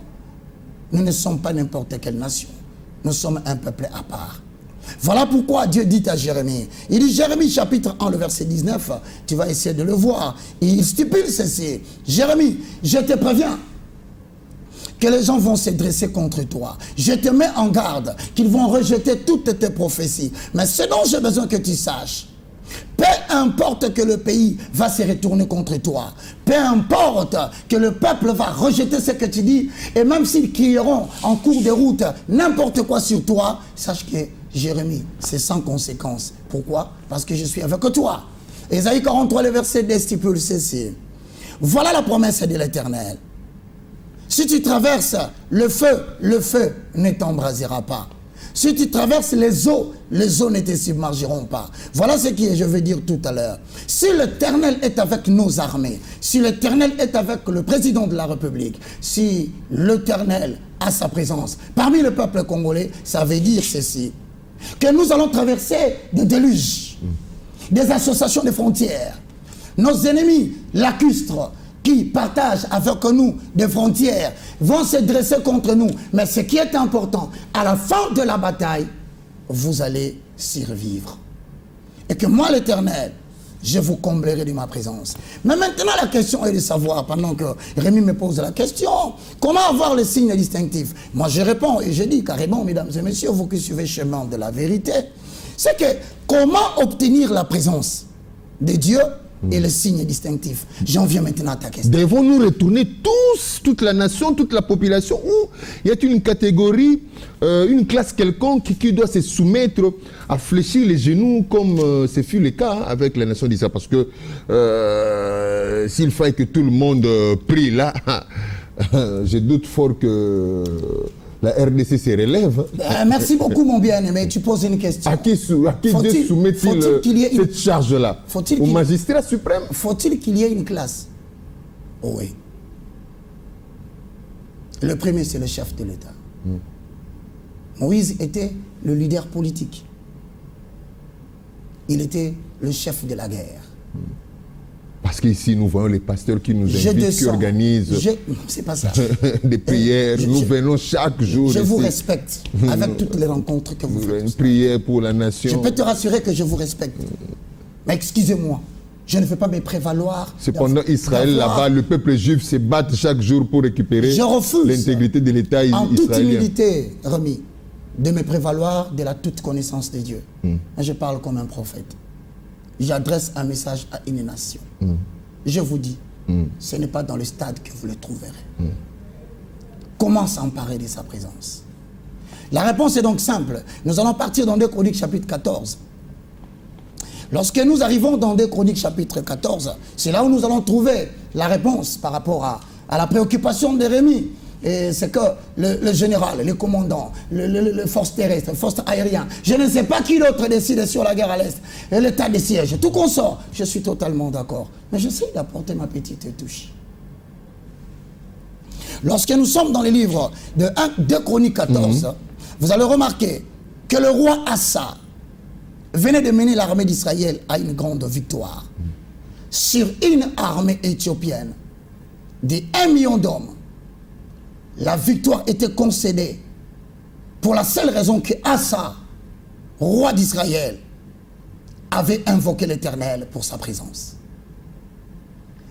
Nous ne sommes pas n'importe quelle nation. Nous sommes un peuple à part. Voilà pourquoi Dieu dit à Jérémie. Il dit, Jérémie chapitre 1, le verset 19, tu vas essayer de le voir. Il stipule ceci. Jérémie, je te préviens que les gens vont se dresser contre toi. Je te mets en garde qu'ils vont rejeter toutes tes prophéties. Mais ce dont j'ai besoin que tu saches, peu importe que le pays va se retourner contre toi, peu importe que le peuple va rejeter ce que tu dis, et même s'ils crieront en cours de route n'importe quoi sur toi, sache que Jérémie, c'est sans conséquence. Pourquoi? Parce que je suis avec toi. Ésaïe 43, le verset 10 stipule ceci. Voilà la promesse de l'Éternel. Si tu traverses le feu ne t'embrasera pas. Si tu traverses les eaux ne te submergeront pas. Voilà ce que je veux dire tout à l'heure. Si l'Éternel est avec nos armées, si l'Éternel est avec le président de la République, si l'Éternel a sa présence parmi le peuple congolais, ça veut dire ceci, que nous allons traverser des déluges, des associations de frontières. Nos ennemis lacustres qui partagent avec nous des frontières vont se dresser contre nous. Mais ce qui est important, à la fin de la bataille, vous allez survivre. Et que moi, l'Éternel, je vous comblerai de ma présence. Mais maintenant, la question est de savoir, pendant que Rémi me pose la question, comment avoir les signes distinctifs? Moi, je réponds et je dis carrément, mesdames et messieurs, vous qui suivez le chemin de la vérité, c'est que comment obtenir la présence de Dieu et le signe distinctif? J'en viens maintenant à ta question. Devons-nous retourner tous, toute la nation, toute la population, ou y a-t-il une catégorie, une classe quelconque qui doit se soumettre à fléchir les genoux comme ce fut le cas avec la nation d'Israël? Parce que s'il fallait que tout le monde prie là, je doute fort que la RDC se relève. Merci beaucoup, mon bien-aimé. Tu poses une question. À qui Dieu soumet-il cette charge-là? Au magistrat suprême? Faut-il qu'il y ait une classe? Oh oui. Le premier, c'est le chef de l'État. Moïse était le leader politique. Il était le chef de la guerre. Parce qu'ici, nous voyons les pasteurs qui nous invitent, qui organisent c'est pas ça. des prières. Nous venons chaque jour. Je vous respecte avec toutes les rencontres que vous faites. Une prière pour la nation. Je peux te rassurer que je vous respecte. Mais excusez-moi, je ne fais pas me prévaloir. Cependant, Israël, là-bas, le peuple juif se bat chaque jour pour récupérer l'intégrité de l'État israélien. En toute humilité, Rémi, de me prévaloir de la toute connaissance de Dieu. Je parle comme un prophète. J'adresse un message à une nation. Je vous dis, ce n'est pas dans le stade que vous le trouverez. Comment s'emparer de sa présence? La réponse est donc simple. Nous allons partir dans 2 Chroniques chapitre 14. Lorsque nous arrivons dans 2 Chroniques chapitre 14, c'est là où nous allons trouver la réponse par rapport à la préoccupation de Rémi. Et c'est que le général, le commandant, les forces terrestres, les forces aériennes, je ne sais pas qui d'autre décide sur la guerre à l'Est, et l'état de siège, tout consort, je suis totalement d'accord. Mais j'essaie d'apporter ma petite touche. Lorsque nous sommes dans les livres de 2 Chroniques 14, vous allez remarquer que le roi Assa venait de mener l'armée d'Israël à une grande victoire sur une armée éthiopienne de 1 million d'hommes. La victoire était concédée pour la seule raison que Assa, roi d'Israël, avait invoqué l'Éternel pour sa présence.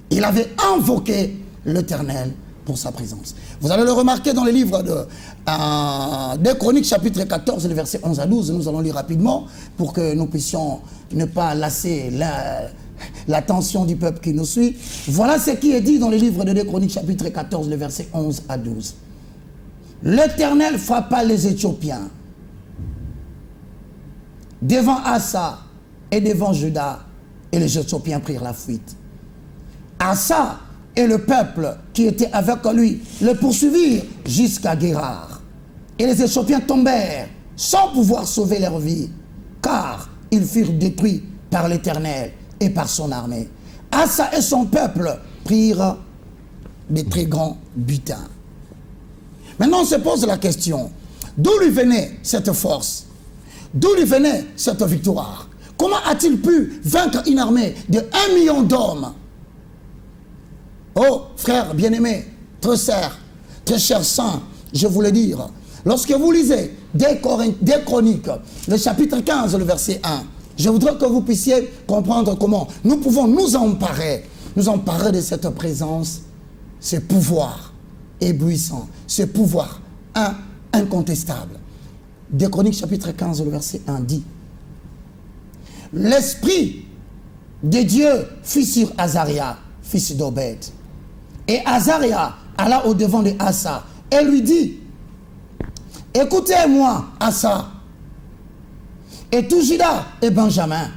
Il avait invoqué l'Éternel pour sa présence. Vous allez le remarquer dans le livre de Chroniques, chapitre 14, le verset 11 à 12. Nous allons lire rapidement pour que nous puissions ne pas lasser l'attention du peuple qui nous suit. Voilà ce qui est dit dans le livre de Chroniques, chapitre 14, le verset 11 à 12. L'Éternel frappa les Éthiopiens devant Asa et devant Juda, et les Éthiopiens prirent la fuite. Asa et le peuple qui était avec lui le poursuivirent jusqu'à Guérar. Et les Éthiopiens tombèrent sans pouvoir sauver leur vie, car ils furent détruits par l'Éternel et par son armée. Asa et son peuple prirent des très grands butins. Maintenant, on se pose la question, d'où lui venait cette force? D'où lui venait cette victoire? Comment a-t-il pu vaincre une armée de 1 million d'hommes? Oh, frères bien-aimés, très chers saints, je voulais dire, lorsque vous lisez des Chroniques, le chapitre 15, le verset 1, je voudrais que vous puissiez comprendre comment nous pouvons nous emparer de cette présence, ce pouvoir éblouissant, ce pouvoir incontestable. Des Chroniques, chapitre 15, le verset 1 dit: l'Esprit de Dieu fut sur Azaria, fils d'Obed. Et Azaria alla au-devant de Asa et lui dit: écoutez-moi, Asa, et tout Juda et Benjamin.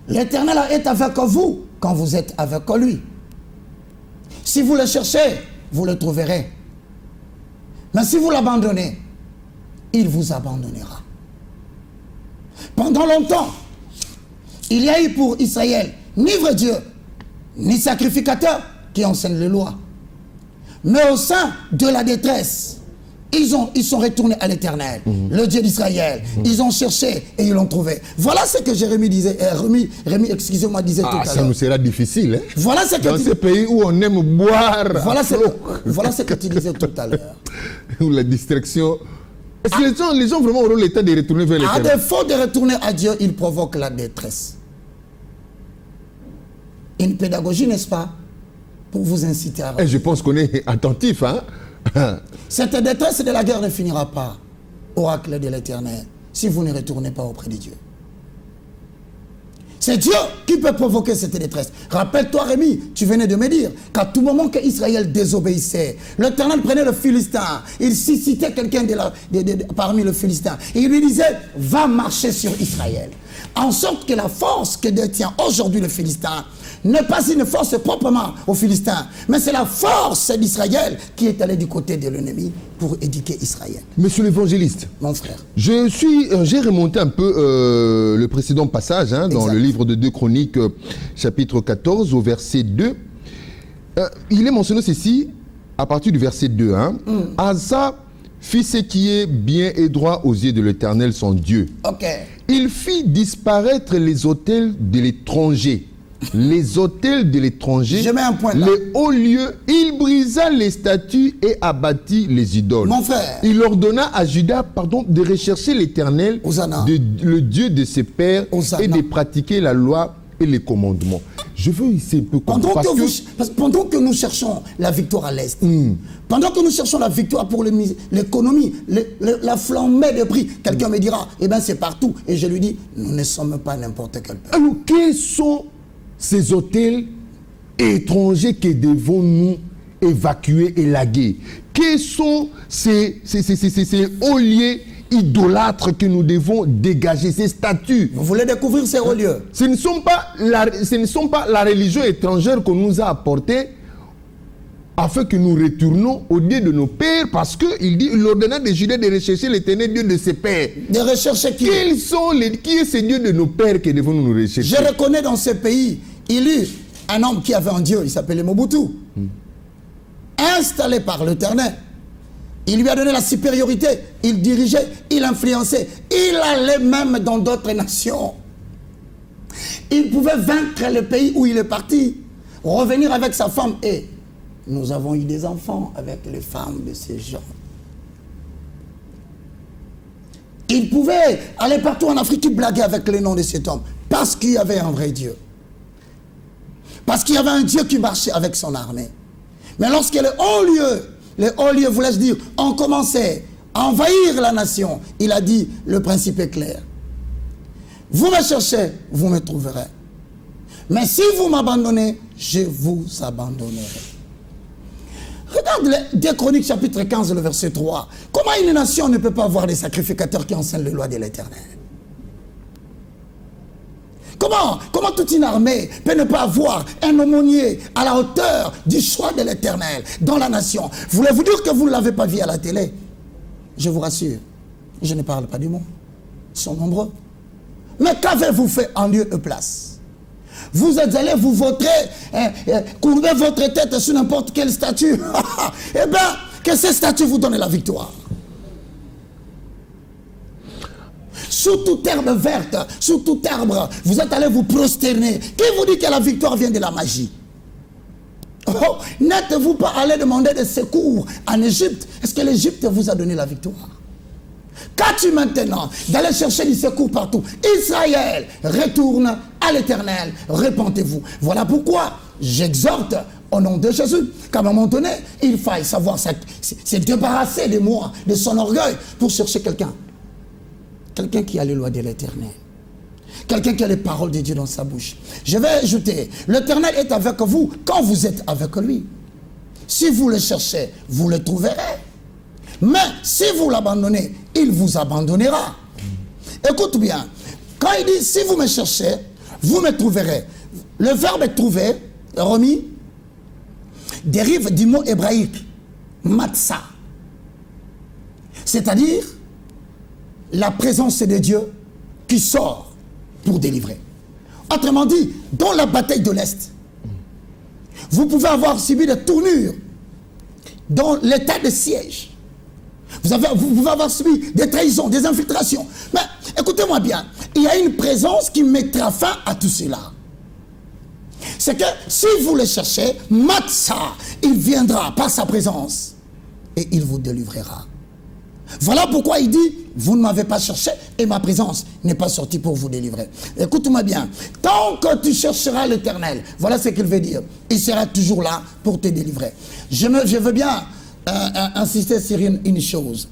L'Éternel est avec vous quand vous êtes avec lui. Si vous le cherchez, vous le trouverez. Mais si vous l'abandonnez, il vous abandonnera. Pendant longtemps, il y a eu pour Israël ni vrai Dieu, ni sacrificateur qui enseigne les lois. Mais au sein de la détresse, ils sont retournés à l'Éternel, le Dieu d'Israël. Ils ont cherché et ils l'ont trouvé. Voilà ce que Jérémie disait, Rémi, excusez-moi, disait tout à l'heure. Ça nous sera difficile. Hein? Voilà ce que dans ce pays où on aime boire. Voilà ce que tu disais tout à l'heure. Où la distraction. Est-ce que les gens vraiment auront le temps de retourner vers l'Éternel? À défaut de retourner à Dieu, ils provoquent la détresse. Une pédagogie, n'est-ce pas, pour vous inciter à... Et je pense qu'on est attentif, hein? Cette détresse de la guerre ne finira pas, oracle de l'Éternel, si vous ne retournez pas auprès de Dieu. C'est Dieu qui peut provoquer cette détresse. Rappelle-toi, Rémi, tu venais de me dire qu'à tout moment qu'Israël désobéissait, l'Éternel prenait le Philistin, il citait quelqu'un parmi les Philistins, et il lui disait: va marcher sur Israël. En sorte que la force que détient aujourd'hui le Philistin n'est pas une force proprement aux Philistins, mais c'est la force d'Israël qui est allée du côté de l'ennemi pour éduquer Israël. Monsieur l'évangéliste, mon frère, j'ai remonté un peu le précédent passage dans le livre de 2 Chroniques, chapitre 14, au verset 2. Il est mentionné ceci à partir du verset 2. Asa fit ce qui est bien et droit aux yeux de l'Éternel son Dieu. Il fit disparaître les autels de l'étranger. Les autels de l'étranger, les hauts lieux, il brisa les statues et abattit les idoles. Mon frère, il ordonna à Juda, de rechercher l'Éternel, le Dieu de ses pères, et de pratiquer la loi et les commandements. Je veux ici un peu comprendre. Pendant que nous cherchons la victoire à l'Est, pendant que nous cherchons la victoire pour l'économie, la flambée de prix, quelqu'un me dira, eh bien c'est partout. Et je lui dis, nous ne sommes pas n'importe quel peuple. Alors, quels sont ces hôtels étrangers que devons-nous évacuer et laguer? Quels sont ces hauts lieux idolâtres que nous devons dégager, ces statues? Vous voulez découvrir ces hauts lieux? Ce ne sont pas la religion étrangère qu'on nous a apportée afin que nous retournons au Dieu de nos pères, parce qu'il ordonna de Juda de rechercher l'Éternel Dieu de ses pères. De rechercher qui? Qui est ce Dieu de nos pères que devons-nous rechercher? Je reconnais dans ce pays, il y eut un homme qui avait un Dieu, il s'appelait Mobutu, installé par l'Éternel. Il lui a donné la supériorité, il dirigeait, il influençait, il allait même dans d'autres nations. Il pouvait vaincre le pays où il est parti, revenir avec sa femme, et nous avons eu des enfants avec les femmes de ces gens. Il pouvait aller partout en Afrique, il blaguait avec le nom de cet homme, parce qu'il y avait un vrai Dieu. Parce qu'il y avait un Dieu qui marchait avec son armée. Mais lorsque les hauts lieux, vous laisse dire, ont commencé à envahir la nation, il a dit, le principe est clair. Vous me cherchez, vous me trouverez. Mais si vous m'abandonnez, je vous abandonnerai. Regarde 2 Chroniques chapitre 15, le verset 3. Comment une nation ne peut pas avoir des sacrificateurs qui enseignent les lois de l'Éternel? Comment toute une armée peut ne pas avoir un aumônier à la hauteur du choix de l'Éternel dans la nation? Voulez-vous dire que vous ne l'avez pas vu à la télé? Je vous rassure, je ne parle pas du monde. Ils sont nombreux. Mais qu'avez-vous fait en lieu et place? Vous êtes allé vous voter, courber votre tête sur n'importe quelle statue. Eh bien, que ces statues vous donnent la victoire. Sous toute herbe verte, sous tout arbre, vous êtes allé vous prosterner. Qui vous dit que la victoire vient de la magie? Oh, n'êtes-vous pas allé demander des secours en Égypte? Est-ce que l'Égypte vous a donné la victoire? Qu'as-tu maintenant d'aller chercher du secours partout? Israël, retourne à l'Éternel, repentez-vous. Voilà pourquoi j'exhorte au nom de Jésus qu'à un moment donné, il faille savoir se débarrasser de moi, de son orgueil, pour chercher quelqu'un. Quelqu'un qui a les lois de l'Éternel. Quelqu'un qui a les paroles de Dieu dans sa bouche. Je vais ajouter, l'Éternel est avec vous quand vous êtes avec lui. Si vous le cherchez, vous le trouverez. Mais si vous l'abandonnez, il vous abandonnera. Écoute bien, quand il dit si vous me cherchez, vous me trouverez. Le verbe trouver, remis, dérive du mot hébraïque, matsa. C'est-à-dire la présence de Dieu qui sort pour délivrer. Autrement dit, dans la bataille de l'Est, vous pouvez avoir subi des tournures dans l'état de siège. Vous pouvez avoir subi des trahisons, des infiltrations. Mais écoutez-moi bien, il y a une présence qui mettra fin à tout cela. C'est que si vous le cherchez, Matsa, il viendra par sa présence et il vous délivrera. Voilà pourquoi il dit, vous ne m'avez pas cherché et ma présence n'est pas sortie pour vous délivrer. Écoute-moi bien, tant que tu chercheras l'Éternel, voilà ce qu'il veut dire, il sera toujours là pour te délivrer. Je veux bien insister sur une chose.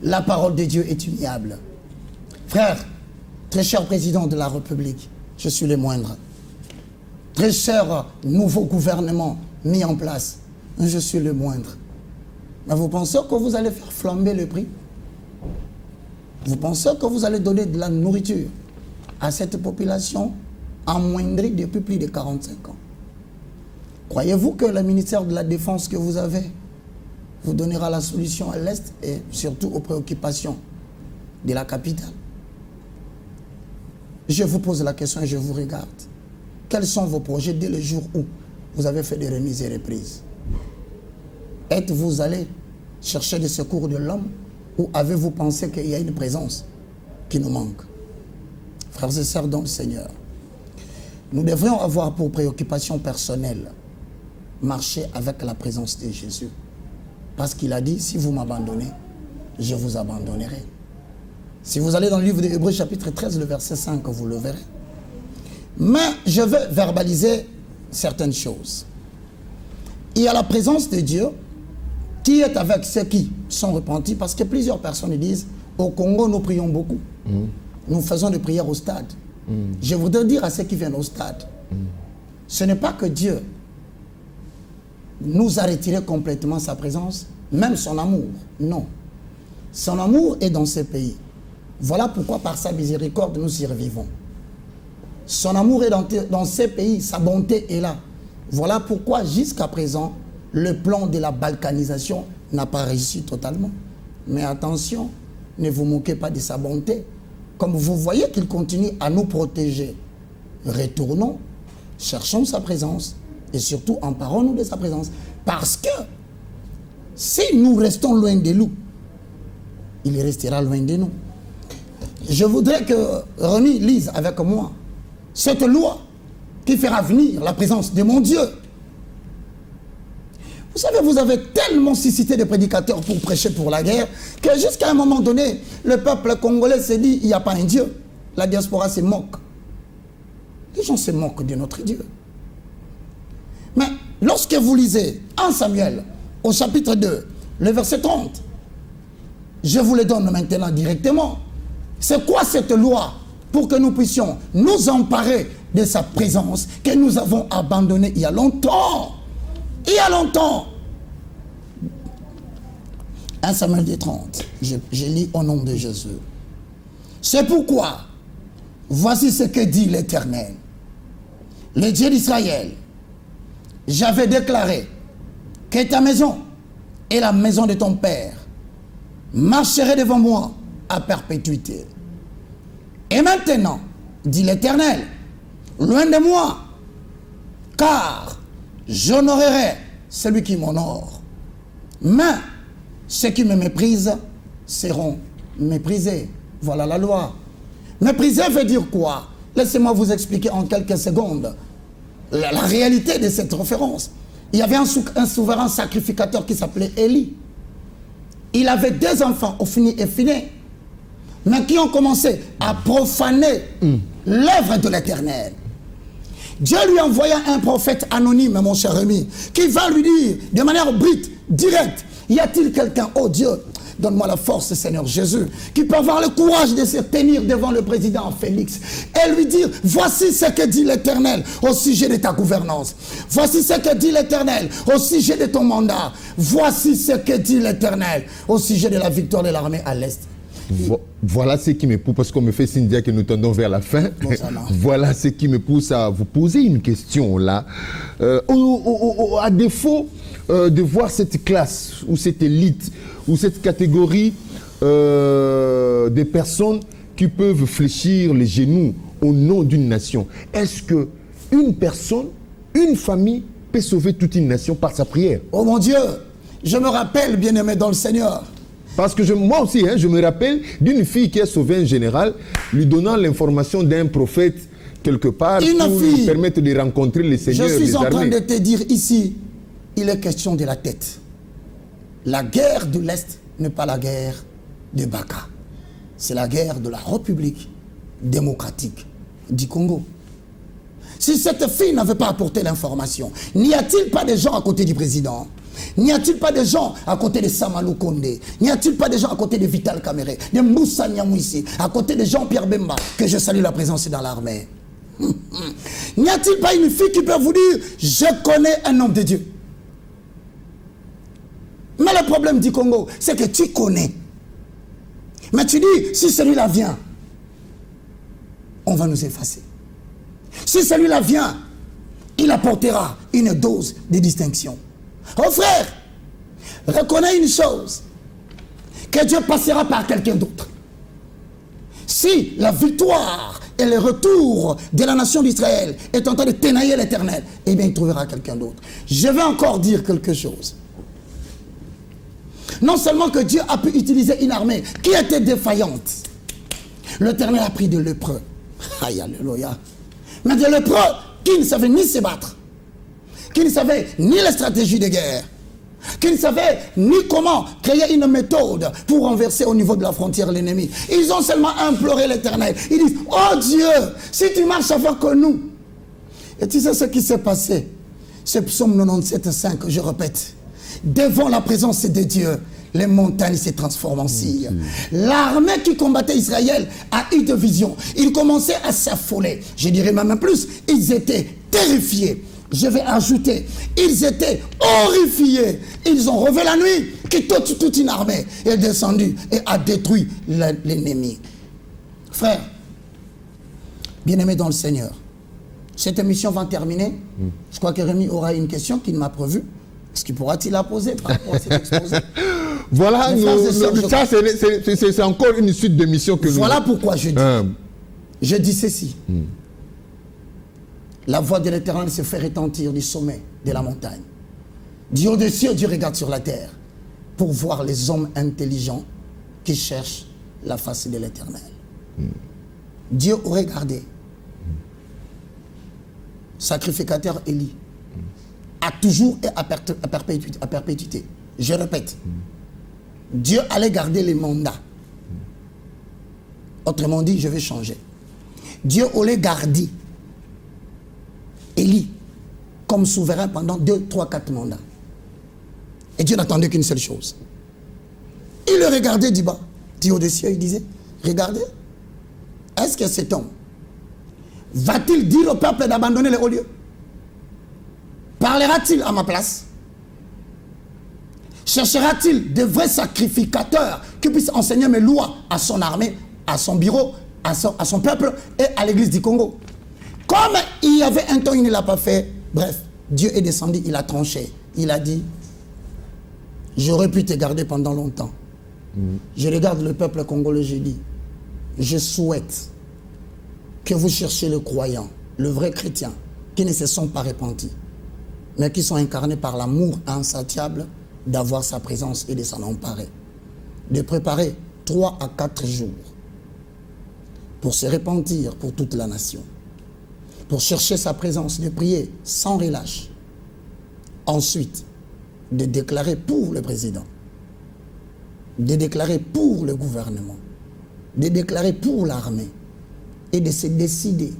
La parole de Dieu est immuable. Frère, très cher président de la République, je suis le moindre. Très cher nouveau gouvernement mis en place, je suis le moindre. Mais vous pensez que vous allez faire flamber le prix? Vous pensez que vous allez donner de la nourriture à cette population amoindrie depuis plus de 45 ans? Croyez-vous que le ministère de la Défense que vous avez vous donnera la solution à l'Est et surtout aux préoccupations de la capitale? Je vous pose la question et je vous regarde. Quels sont vos projets dès le jour où vous avez fait des remises et reprises? Êtes-vous allé chercher des secours de l'homme ou avez-vous pensé qu'il y a une présence qui nous manque? Frères et sœurs dans le Seigneur, nous devrions avoir pour préoccupation personnelle marcher avec la présence de Jésus. Parce qu'il a dit, si vous m'abandonnez, je vous abandonnerai. Si vous allez dans le livre de Hébreux chapitre 13, le verset 5, vous le verrez. Mais je veux verbaliser certaines choses. Il y a la présence de Dieu qui est avec ceux qui sont repentis, parce que plusieurs personnes disent, au Congo, nous prions beaucoup. Nous faisons des prières au stade. Je voudrais dire à ceux qui viennent au stade, ce n'est pas que Dieu nous a retiré complètement sa présence, même son amour. Non. Son amour est dans ces pays. Voilà pourquoi par sa miséricorde nous y revivons. Son amour est dans ces pays, sa bonté est là. Voilà pourquoi jusqu'à présent, le plan de la balkanisation n'a pas réussi totalement. Mais attention, ne vous moquez pas de sa bonté. Comme vous voyez qu'il continue à nous protéger, retournons, cherchons sa présence et surtout emparons-nous de sa présence. Parce que si nous restons loin de lui, il restera loin de nous. Je voudrais que Rémi lise avec moi cette loi qui fera venir la présence de mon Dieu. Vous savez, vous avez tellement suscité de prédicateurs pour prêcher pour la guerre que jusqu'à un moment donné, le peuple congolais s'est dit, il n'y a pas un Dieu. La diaspora se moque. Les gens se moquent de notre Dieu. Mais lorsque vous lisez 1 Samuel, au chapitre 2, le verset 30, je vous le donne maintenant directement. C'est quoi cette loi pour que nous puissions nous emparer de sa présence que nous avons abandonnée il y a longtemps? Il y a longtemps. 1 Samuel 2, 30. Je lis au nom de Jésus. C'est pourquoi, voici ce que dit l'Éternel, le Dieu d'Israël. J'avais déclaré que ta maison et la maison de ton père marcheraient devant moi à perpétuité. Et maintenant, dit l'Éternel, loin de moi, car j'honorerai celui qui m'honore. Mais ceux qui me méprisent seront méprisés. Voilà la loi. Mépriser veut dire quoi? Laissez-moi vous expliquer en quelques secondes la réalité de cette référence. Il y avait un souverain sacrificateur qui s'appelait Élie. Il avait 2 enfants, Ophni et Phiné, mais qui ont commencé à profaner l'œuvre de l'Éternel. Dieu lui envoya un prophète anonyme, mon cher ami, qui va lui dire de manière brute, directe, y a-t-il quelqu'un, oh Dieu, donne-moi la force, Seigneur Jésus, qui peut avoir le courage de se tenir devant le président Félix et lui dire, voici ce que dit l'Éternel au sujet de ta gouvernance. Voici ce que dit l'Éternel au sujet de ton mandat. Voici ce que dit l'Éternel au sujet de la victoire de l'armée à l'Est. Voilà ce qui me pousse, parce qu'on me fait signe que nous tendons vers la fin. Bon, voilà ce qui me pousse à vous poser une question là. À défaut de voir cette classe ou cette élite ou cette catégorie des personnes qui peuvent fléchir les genoux au nom d'une nation, est-ce que une personne, une famille peut sauver toute une nation par sa prière? Oh mon Dieu, je me rappelle, bien-aimé dans le Seigneur. Parce que moi aussi, je me rappelle d'une fille qui a sauvé un général, lui donnant l'information d'un prophète quelque part pour lui permettre de rencontrer le Seigneur des armées. Je suis en train de te dire ici, il est question de la tête. La guerre de l'Est n'est pas la guerre de Baka. C'est la guerre de la République démocratique du Congo. Si cette fille n'avait pas apporté l'information, n'y a-t-il pas des gens à côté du président? N'y a-t-il pas des gens à côté de Samalou Kondé? N'y a-t-il pas des gens à côté de Vital Kamere, de Moussa Nyamouissi, à côté de Jean-Pierre Bemba, que je salue la présence dans l'armée? N'y a-t-il pas une fille qui peut vous dire, je connais un homme de Dieu? Mais le problème du Congo, c'est que tu connais. Mais tu dis, si celui-là vient, on va nous effacer. Si celui-là vient, il apportera une dose de distinction. Oh frère, reconnais une chose, que Dieu passera par quelqu'un d'autre. Si la victoire et le retour de la nation d'Israël est en train de ténailler l'Éternel, eh bien il trouvera quelqu'un d'autre. Je vais encore dire quelque chose. Non seulement que Dieu a pu utiliser une armée qui était défaillante, l'Éternel a pris des lépreux. Aïe, alléluia. Mais des lépreux qui ne savaient ni se battre, qui ne savaient ni la stratégie de guerre, qui ne savaient ni comment créer une méthode pour renverser au niveau de la frontière l'ennemi. Ils ont seulement imploré l'Éternel. Ils disent, oh Dieu, si tu marches avec nous. Et tu sais ce qui s'est passé? C'est Psaume 97,5, je répète. Devant la présence de Dieu, les montagnes se transforment en cire. L'armée qui combattait Israël a eu de vision. Ils commençaient à s'affoler. Je dirais même plus, ils étaient terrifiés. Je vais ajouter, ils étaient horrifiés. Ils ont relevé la nuit, qui toute une armée est descendue et a détruit l'ennemi. Frère, bien-aimé dans le Seigneur, cette émission va terminer. Je crois que Rémi aura une question qu'il m'a prévue. Est-ce qu'il pourra-t-il la poser par rapport à cet exposé? Voilà, ça c'est encore une suite d'émissions que nous... Voilà pourquoi je dis. Je dis ceci. La voix de l'Éternel se fait retentir du sommet de la montagne. Du haut des cieux, Dieu regarde sur la terre pour voir les hommes intelligents qui cherchent la face de l'Éternel. Dieu aurait gardé sacrificateur Élie à toujours et à perpétuité. Je répète, Dieu allait garder les mandats. Autrement dit, je vais changer. Dieu allait garder Élie comme souverain pendant 2, 3, 4 mandats. Et Dieu n'attendait qu'une seule chose. Il le regardait du bas, du haut des cieux, il disait, regardez, est-ce que cet homme va-t-il dire au peuple d'abandonner les hauts lieux? Parlera-t-il à ma place? Cherchera-t-il de vrais sacrificateurs qui puissent enseigner mes lois à son armée, à son bureau, à son peuple et à l'église du Congo? Comme il y avait un temps, il ne l'a pas fait. Bref, Dieu est descendu, il a tranché. Il a dit, j'aurais pu te garder pendant longtemps. Je regarde le peuple congolais, je dis, je souhaite que vous cherchiez le croyant, le vrai chrétien, qui ne se sont pas repentis, mais qui sont incarnés par l'amour insatiable d'avoir sa présence et de s'en emparer. De préparer 3 à 4 jours pour se repentir pour toute la nation, pour chercher sa présence, de prier sans relâche. Ensuite, de déclarer pour le président, de déclarer pour le gouvernement, de déclarer pour l'armée et de se décider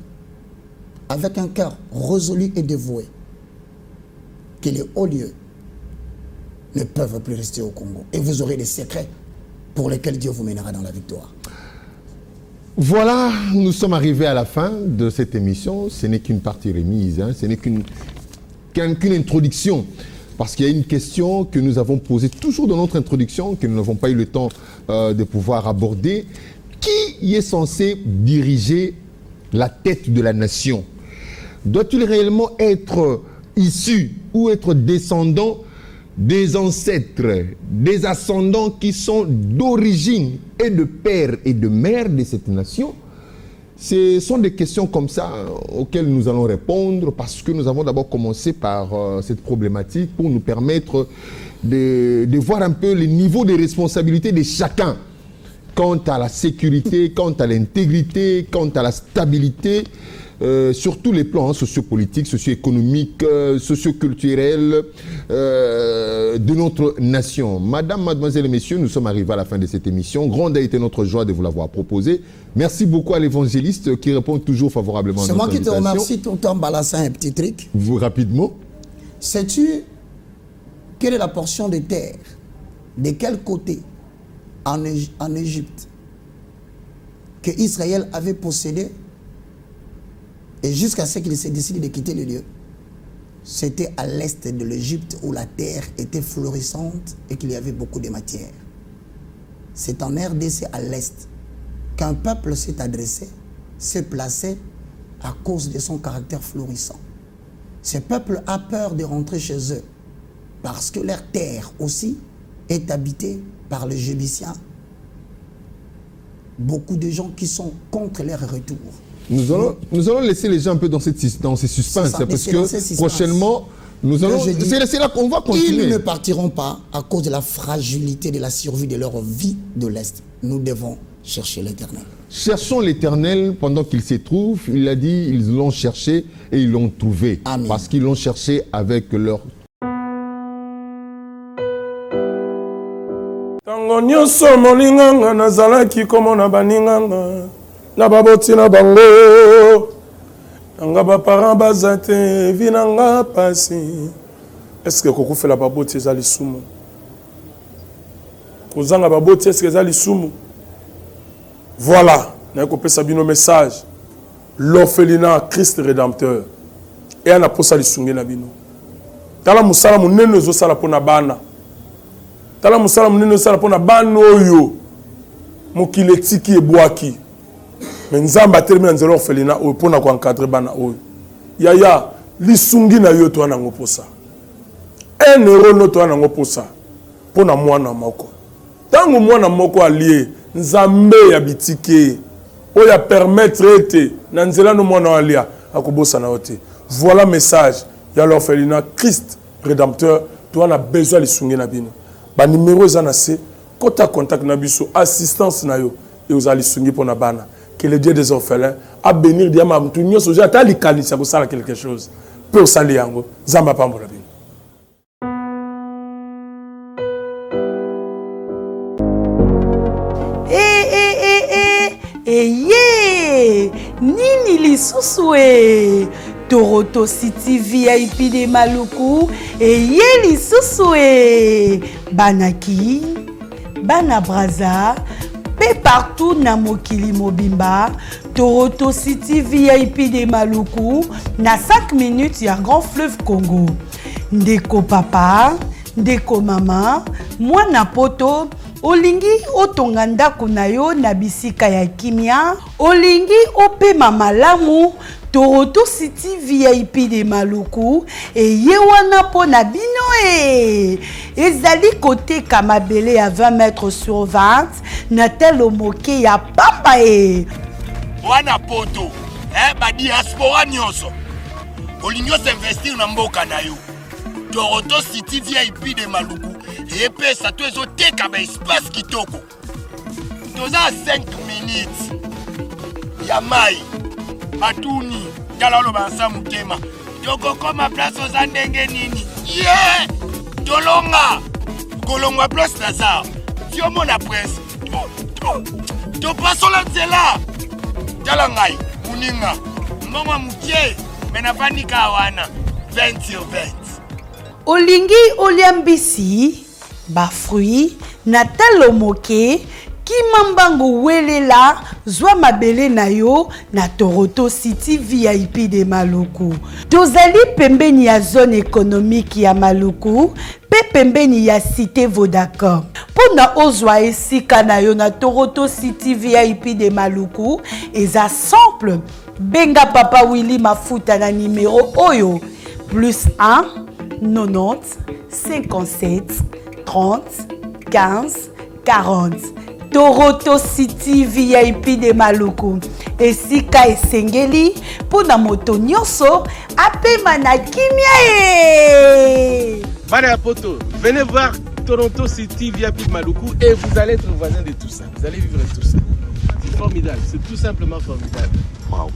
avec un cœur résolu et dévoué que les hauts lieux ne peuvent plus rester au Congo. Et vous aurez des secrets pour lesquels Dieu vous mènera dans la victoire. Voilà, nous sommes arrivés à la fin de cette émission. Ce n'est qu'une partie remise, hein. Ce n'est qu'une introduction. Parce qu'il y a une question que nous avons posée toujours dans notre introduction, que nous n'avons pas eu le temps de pouvoir aborder. Qui est censé diriger la tête de la nation? Doit-il réellement être issu ou être descendant des ancêtres, des ascendants qui sont d'origine et de père et de mère de cette nation? Ce sont des questions comme ça auxquelles nous allons répondre, parce que nous avons d'abord commencé par cette problématique pour nous permettre de voir un peu les niveaux de responsabilité de chacun quant à la sécurité, quant à l'intégrité, quant à la stabilité, sur tous les plans, sociopolitiques, socio-économiques, socio-culturels de notre nation. Madame, mademoiselles et messieurs, nous sommes arrivés à la fin de cette émission. Grande a été notre joie de vous l'avoir proposé. Merci beaucoup à l'évangéliste qui répond toujours favorablement à notre invitation. C'est moi qui te remercie tout le temps, balançant un petit truc. Vous, rapidement. Sais-tu quelle est la portion de terre? De quel côté en Égypte que Israël avait possédé, et jusqu'à ce qu'il s'est décidé de quitter le lieu? C'était à l'est de l'Égypte où la terre était florissante et qu'il y avait beaucoup de matière. C'est en RDC à l'est qu'un peuple s'est adressé, s'est placé à cause de son caractère florissant. Ce peuple a peur de rentrer chez eux parce que leur terre aussi est habitée par les Jébusiens. Beaucoup de gens qui sont contre leur retour. Nous allons laisser les gens un peu dans ces suspens, parce que prochainement, c'est là qu'on va continuer. Ils ne partiront pas à cause de la fragilité de la survie de leur vie de l'Est. Nous devons chercher l'Éternel. Cherchons l'Éternel pendant qu'il s'y trouve. Il a dit, ils l'ont cherché et ils l'ont trouvé. Amen. Parce qu'ils l'ont cherché avec leur... Tango nyonso molinganga nazalaki komona baninganga na baboti na bango nanga baparent baza te vi nanga pasi. Est-ce que kokufela baboti eza lisumu? Kozanga baboti est-ce que eza lisumu? Voilà, naye kopesa bino message. L'orphelinat Christ Rédempteur et ana posa lisungi na bino. Tala musala munene ezosala pona bana. Tala musala munene ezosala pona bana oyo mokili etiki ebwaki. Mais nzamba termine nzelo orphelinat oyo pona ko encadrer bana oyo. Yaya lisungi na yo to ana ngoposa. 1 euro no to ana ngoposa pona mwana moko. Tango mwana moko allié nzambe ya bitike oya permettre ete na nzela no mwana alia akobosa na ote. Voilà message ya l'orphelinat Christ Rédempteur. To ana besoin lisungi na bino. Ba numéro ezana se kota contact na biso assistance na yo et aux alisungi pona bana. Que le Dieu des orphelins a bénir diama mtu nyoso ja ta likanisa ko sala quelque chose. Pe osali yango zamba pambola bino. Eye nini lisusu e Toronto City VIP de Maluku et Yeli Susue Banaki Bana Braza pe partout na mokili mobimba. Toronto City VIP de Maluku na 5 minutes ya Grand Fleuve Congo. Ndeko papa, ndeko mama, mwana poto, olingi otonga ndako na yo na bisika ya kimia, olingi opema malamu. Toronto City VIP de Maluku et yewana po na bino ezali côté Kamabele à 20 mètres sur 20 na telo moke ya pamba wana poto ba diaspora nyonso olingi investir na mboka na yo. Toronto City VIP de Maluku epesa to ezoteka ba espace kitoko toza 5 minutes ya mai Matuni, Galalo Bansa Mutema, Tokokoma place aux Andenge Nini. Yeah! Tolonga! Kolongwa place Nazar. Tiomo na presse. To passo la zela. Talangai, Muninga. Mama Mutie, Menafanika Wana. 20 sur 20. Olingi Oliambisi, ba fruit, Natalo Moke, Kimambango welela zwa mabele na yo na Toronto City VIP de Maluku. Tozali pembeni ya zone économique ya Maluku, pe pembeni ya cité Vodacom. Pona ozwa esika na yo na Toronto City VIP de Maluku, eza simple. Benga Papa Willy Mafuta na numéro oyo +1 90 57 30 15 40. Toronto City VIP de Maluku. Esika esengeli pona moto nyonso apema na kimia Bana poto, venez voir Toronto City VIP de Maluku et vous allez être voisin de tout ça. Vous allez vivre tout ça. C'est formidable, c'est tout simplement formidable. Wow.